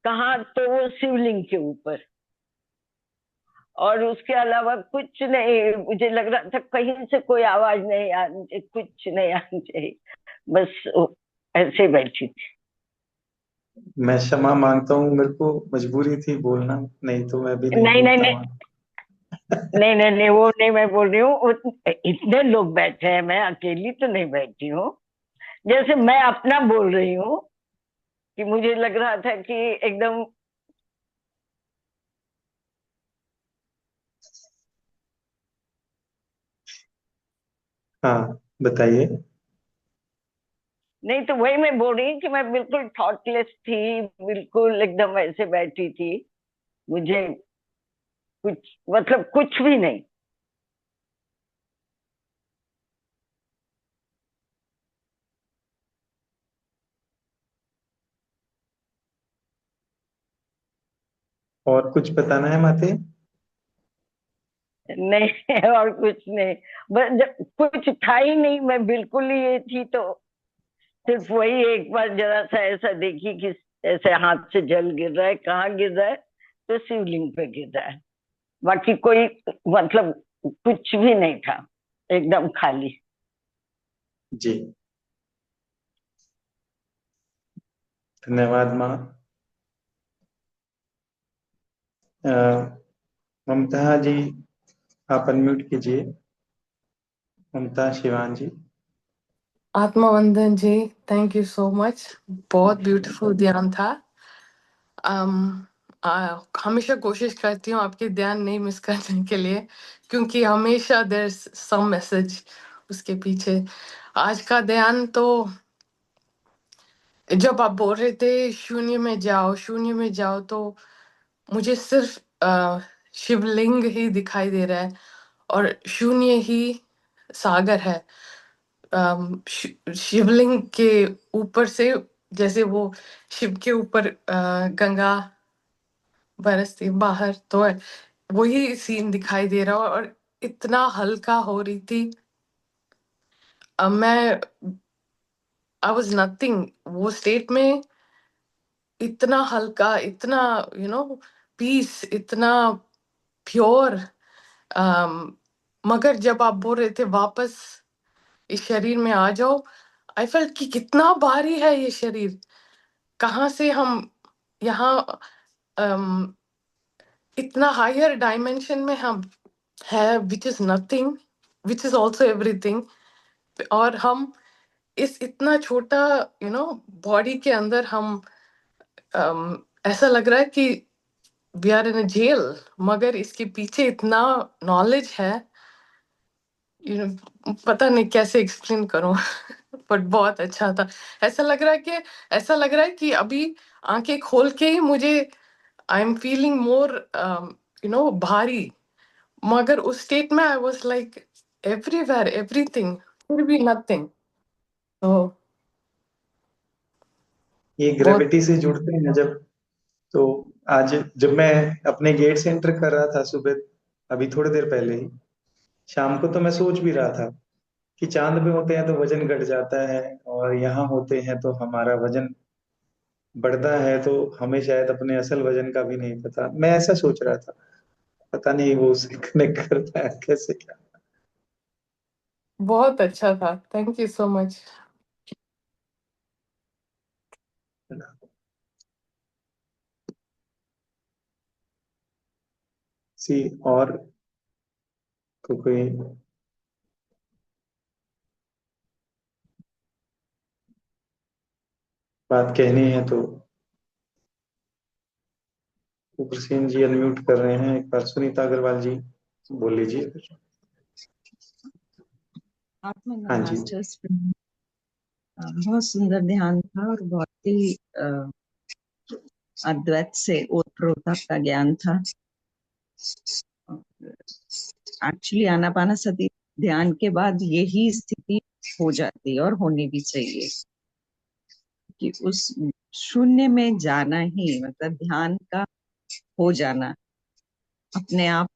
कहाँ? तो वो शिवलिंग के ऊपर। और उसके अलावा कुछ नहीं, मुझे लग रहा था कहीं से कोई आवाज नहीं आनी चाहिए, कुछ नहीं आनी चाहिए, बस ऐसे बैठी थी। मैं क्षमा मांगता हूँ, मेरे को मजबूरी थी बोलना, नहीं तो मैं भी नहीं नहीं नहीं बोलता नहीं, वहाँ। नहीं नहीं नहीं, वो नहीं मैं बोल रही हूँ, इतने लोग बैठे हैं, मैं अकेली तो नहीं बैठी हूँ। जैसे मैं अपना बोल रही हूँ कि मुझे लग रहा था कि एकदम। हाँ, बताइए। नहीं तो वही मैं बोल रही हूँ कि मैं बिल्कुल थॉटलेस थी, बिल्कुल एकदम ऐसे बैठी थी। मुझे कुछ मतलब कुछ भी नहीं। और कुछ बताना है माते? नहीं और कुछ नहीं, बस कुछ था ही नहीं, मैं बिल्कुल ही ये थी, तो सिर्फ वही एक बार जरा सा ऐसा देखी कि ऐसे हाथ से जल गिर रहा है, कहाँ गिर रहा है, तो शिवलिंग पे गिर रहा है। बाकी कोई मतलब कुछ भी नहीं था, एकदम खाली। जी, धन्यवाद माँ। अ, ममता जी, आप अनम्यूट कीजिए। ममता शिवान जी। आत्मा वंदन जी, थैंक यू सो मच। बहुत ब्यूटीफुल ध्यान था। um, हमेशा कोशिश करती हूँ आपके ध्यान नहीं मिस करने के लिए, क्योंकि हमेशा देयर सम मैसेज उसके पीछे। आज का ध्यान तो जब आप बोल रहे थे शून्य में जाओ, शून्य में जाओ, तो मुझे सिर्फ शिवलिंग ही दिखाई दे रहा है, और शून्य ही सागर है। शिवलिंग के ऊपर से, जैसे वो शिव के ऊपर गंगा बरसती बाहर, तो वही सीन दिखाई दे रहा, और इतना हल्का हो रही थी। मैं आई वाज नथिंग वो स्टेट में, इतना हल्का, इतना पीस, इतना प्योर। मगर जब आप बोल रहे थे वापस इस शरीर में आ जाओ, आई फेल्ट कि कितना भारी है ये शरीर। कहाँ से हम यहाँ अम, इतना हायर डायमेंशन में हम है, which is nothing, which is also everything. और हम इस इतना छोटा बॉडी के अंदर हम, ऐसा लग रहा है कि we are in a jail, मगर इसके पीछे इतना नॉलेज है। पता नहीं कैसे एक्सप्लेन करूं। बट बहुत अच्छा था। ऐसा लग रहा है कि ऐसा लग रहा है कि अभी आंखें खोल के ही मुझे आई एम फीलिंग मोर भारी। मगर उस स्टेट में I was like everywhere everything, फिर भी नथिंग। तो ये बहुत ग्रेविटी से जुड़ते हैं जब, तो आज जब मैं अपने गेट से एंटर कर रहा था सुबह, अभी थोड़ी देर पहले ही, शाम को तो मैं सोच भी रहा था कि चांद पे होते हैं तो वजन घट जाता है और यहाँ होते हैं तो हमारा वजन बढ़ता है, तो हमें शायद अपने असल वजन का भी नहीं पता। मैं ऐसा सोच रहा था, पता नहीं वो उससे कनेक्ट करता है कैसे क्या। बहुत अच्छा था, थैंक यू सो मच। सी और कोई बात कहनी है तो उग्रसेन जी अनम्यूट कर रहे हैं, एक बार सुनीता अग्रवाल जी बोल लीजिए फिर। आत्मा हाँ जी। मास्टर्स बहुत सुंदर ध्यान था और बहुत ही अद्वैत से ओतप्रोत का ज्ञान था। एक्चुअली आनापानसति ध्यान के बाद यही स्थिति हो जाती है और होनी भी चाहिए कि उस शून्य में जाना ही मतलब ध्यान का हो जाना, अपने आप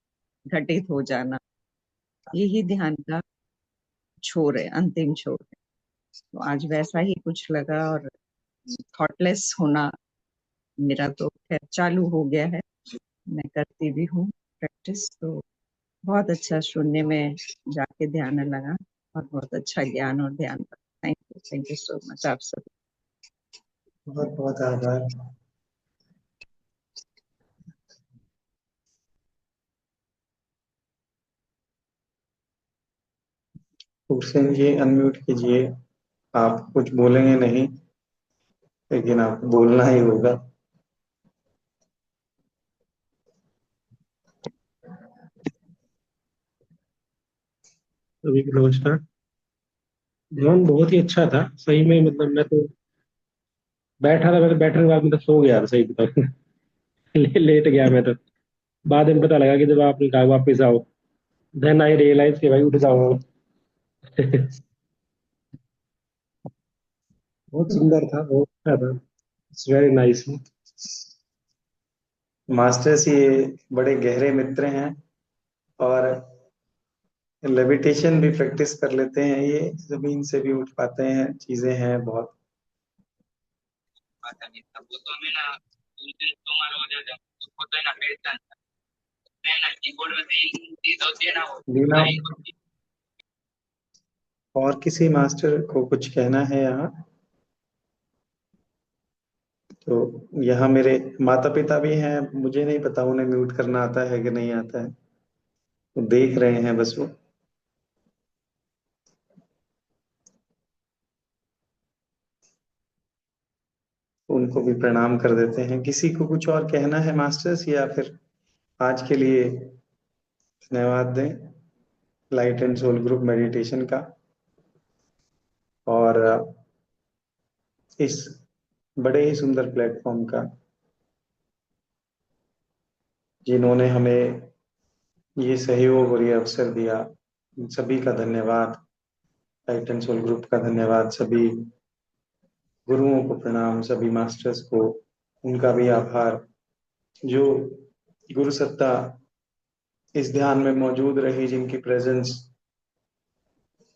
घटित हो जाना, यही ध्यान का छोर है, अंतिम छोर है। तो आज वैसा ही कुछ लगा और थॉटलेस होना मेरा तो खैर चालू हो गया है, मैं करती भी हूँ प्रैक्टिस। तो बहुत अच्छा शून्य में जाके ध्यान लगा और बहुत अच्छा ज्ञान और ध्यान। थैंक यू सो मच आप सब। बहुत बहुत आभार। उग्रसेन जी अनम्यूट कीजिए, आप कुछ बोलेंगे नहीं लेकिन आप बोलना ही होगा। सभी को नमस्कार। ध्यान बहुत ही अच्छा था सही में, मतलब मैं तो बैठा था, मैं तो बैठने के बाद मैं तो सो गया था सही बताऊं। लेट गया मैं तो। बाद में पता लगा कि जब आपने कहा वापस आओ, देन आई रियलाइज कि भाई उठ जाओ। बहुत सुंदर था, बहुत अच्छा था। It's very nice. मास्टर्स ये बड़े गहरे मित्र हैं और लेविटेशन भी प्रैक्टिस कर लेते हैं, ये जमीन से भी उठ पाते हैं, चीजें हैं बहुत। लीना, और किसी मास्टर को कुछ कहना है यहाँ? तो यहाँ मेरे माता पिता भी हैं, मुझे नहीं पता उन्हें म्यूट करना आता है कि नहीं आता है, वो देख रहे हैं बस वो। उनको भी प्रणाम कर देते हैं। किसी को कुछ और कहना है मास्टर्स, या फिर आज के लिए धन्यवाद दें light and soul group meditation का और इस बड़े ही सुंदर प्लेटफॉर्म का, जिन्होंने हमें ये सहयोग और ये अवसर दिया। उन सभी का धन्यवाद, लाइट एंड सोल ग्रुप का धन्यवाद, सभी गुरुओं को प्रणाम, सभी मास्टर्स को उनका भी आभार। जो गुरु सत्ता इस ध्यान में मौजूद रही, जिनकी प्रेजेंस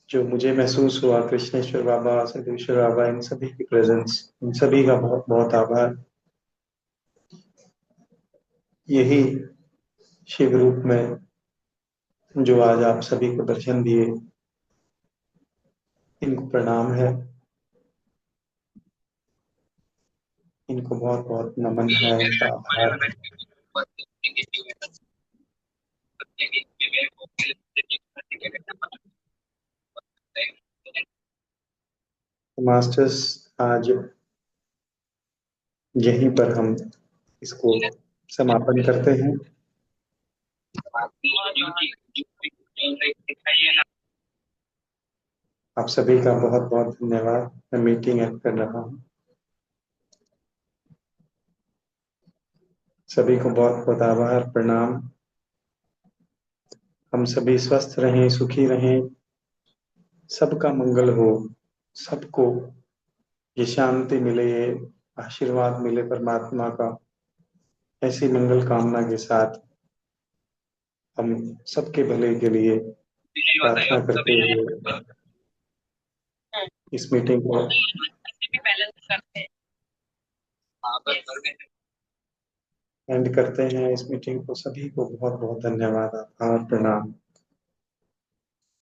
जो मुझे महसूस हुआ, कृष्णेश्वर बाबा, सदेश्वर बाबा, इन सभी की प्रेजेंस, इन सभी का बहुत बहुत आभार। यही शिव रूप में जो आज आप सभी को दर्शन दिए, इनको प्रणाम है, इनको बहुत बहुत नमन है, इनका आभार। मास्टर्स आज यहीं पर हम इसको समापन करते हैं। आप सभी का बहुत बहुत धन्यवाद। मैं मीटिंग एंड कर रहा हूँ। सभी को बहुत बहुत आभार, प्रणाम। हम सभी स्वस्थ रहें, सुखी रहें, सबका मंगल हो, सबको ये शांति मिले, ये आशीर्वाद मिले परमात्मा का। ऐसी मंगल कामना के साथ हम सबके भले के लिए प्रार्थना करते हुए इस मीटिंग को एंड करते हैं। इस मीटिंग को सभी को बहुत बहुत धन्यवाद, आभार, प्रणाम।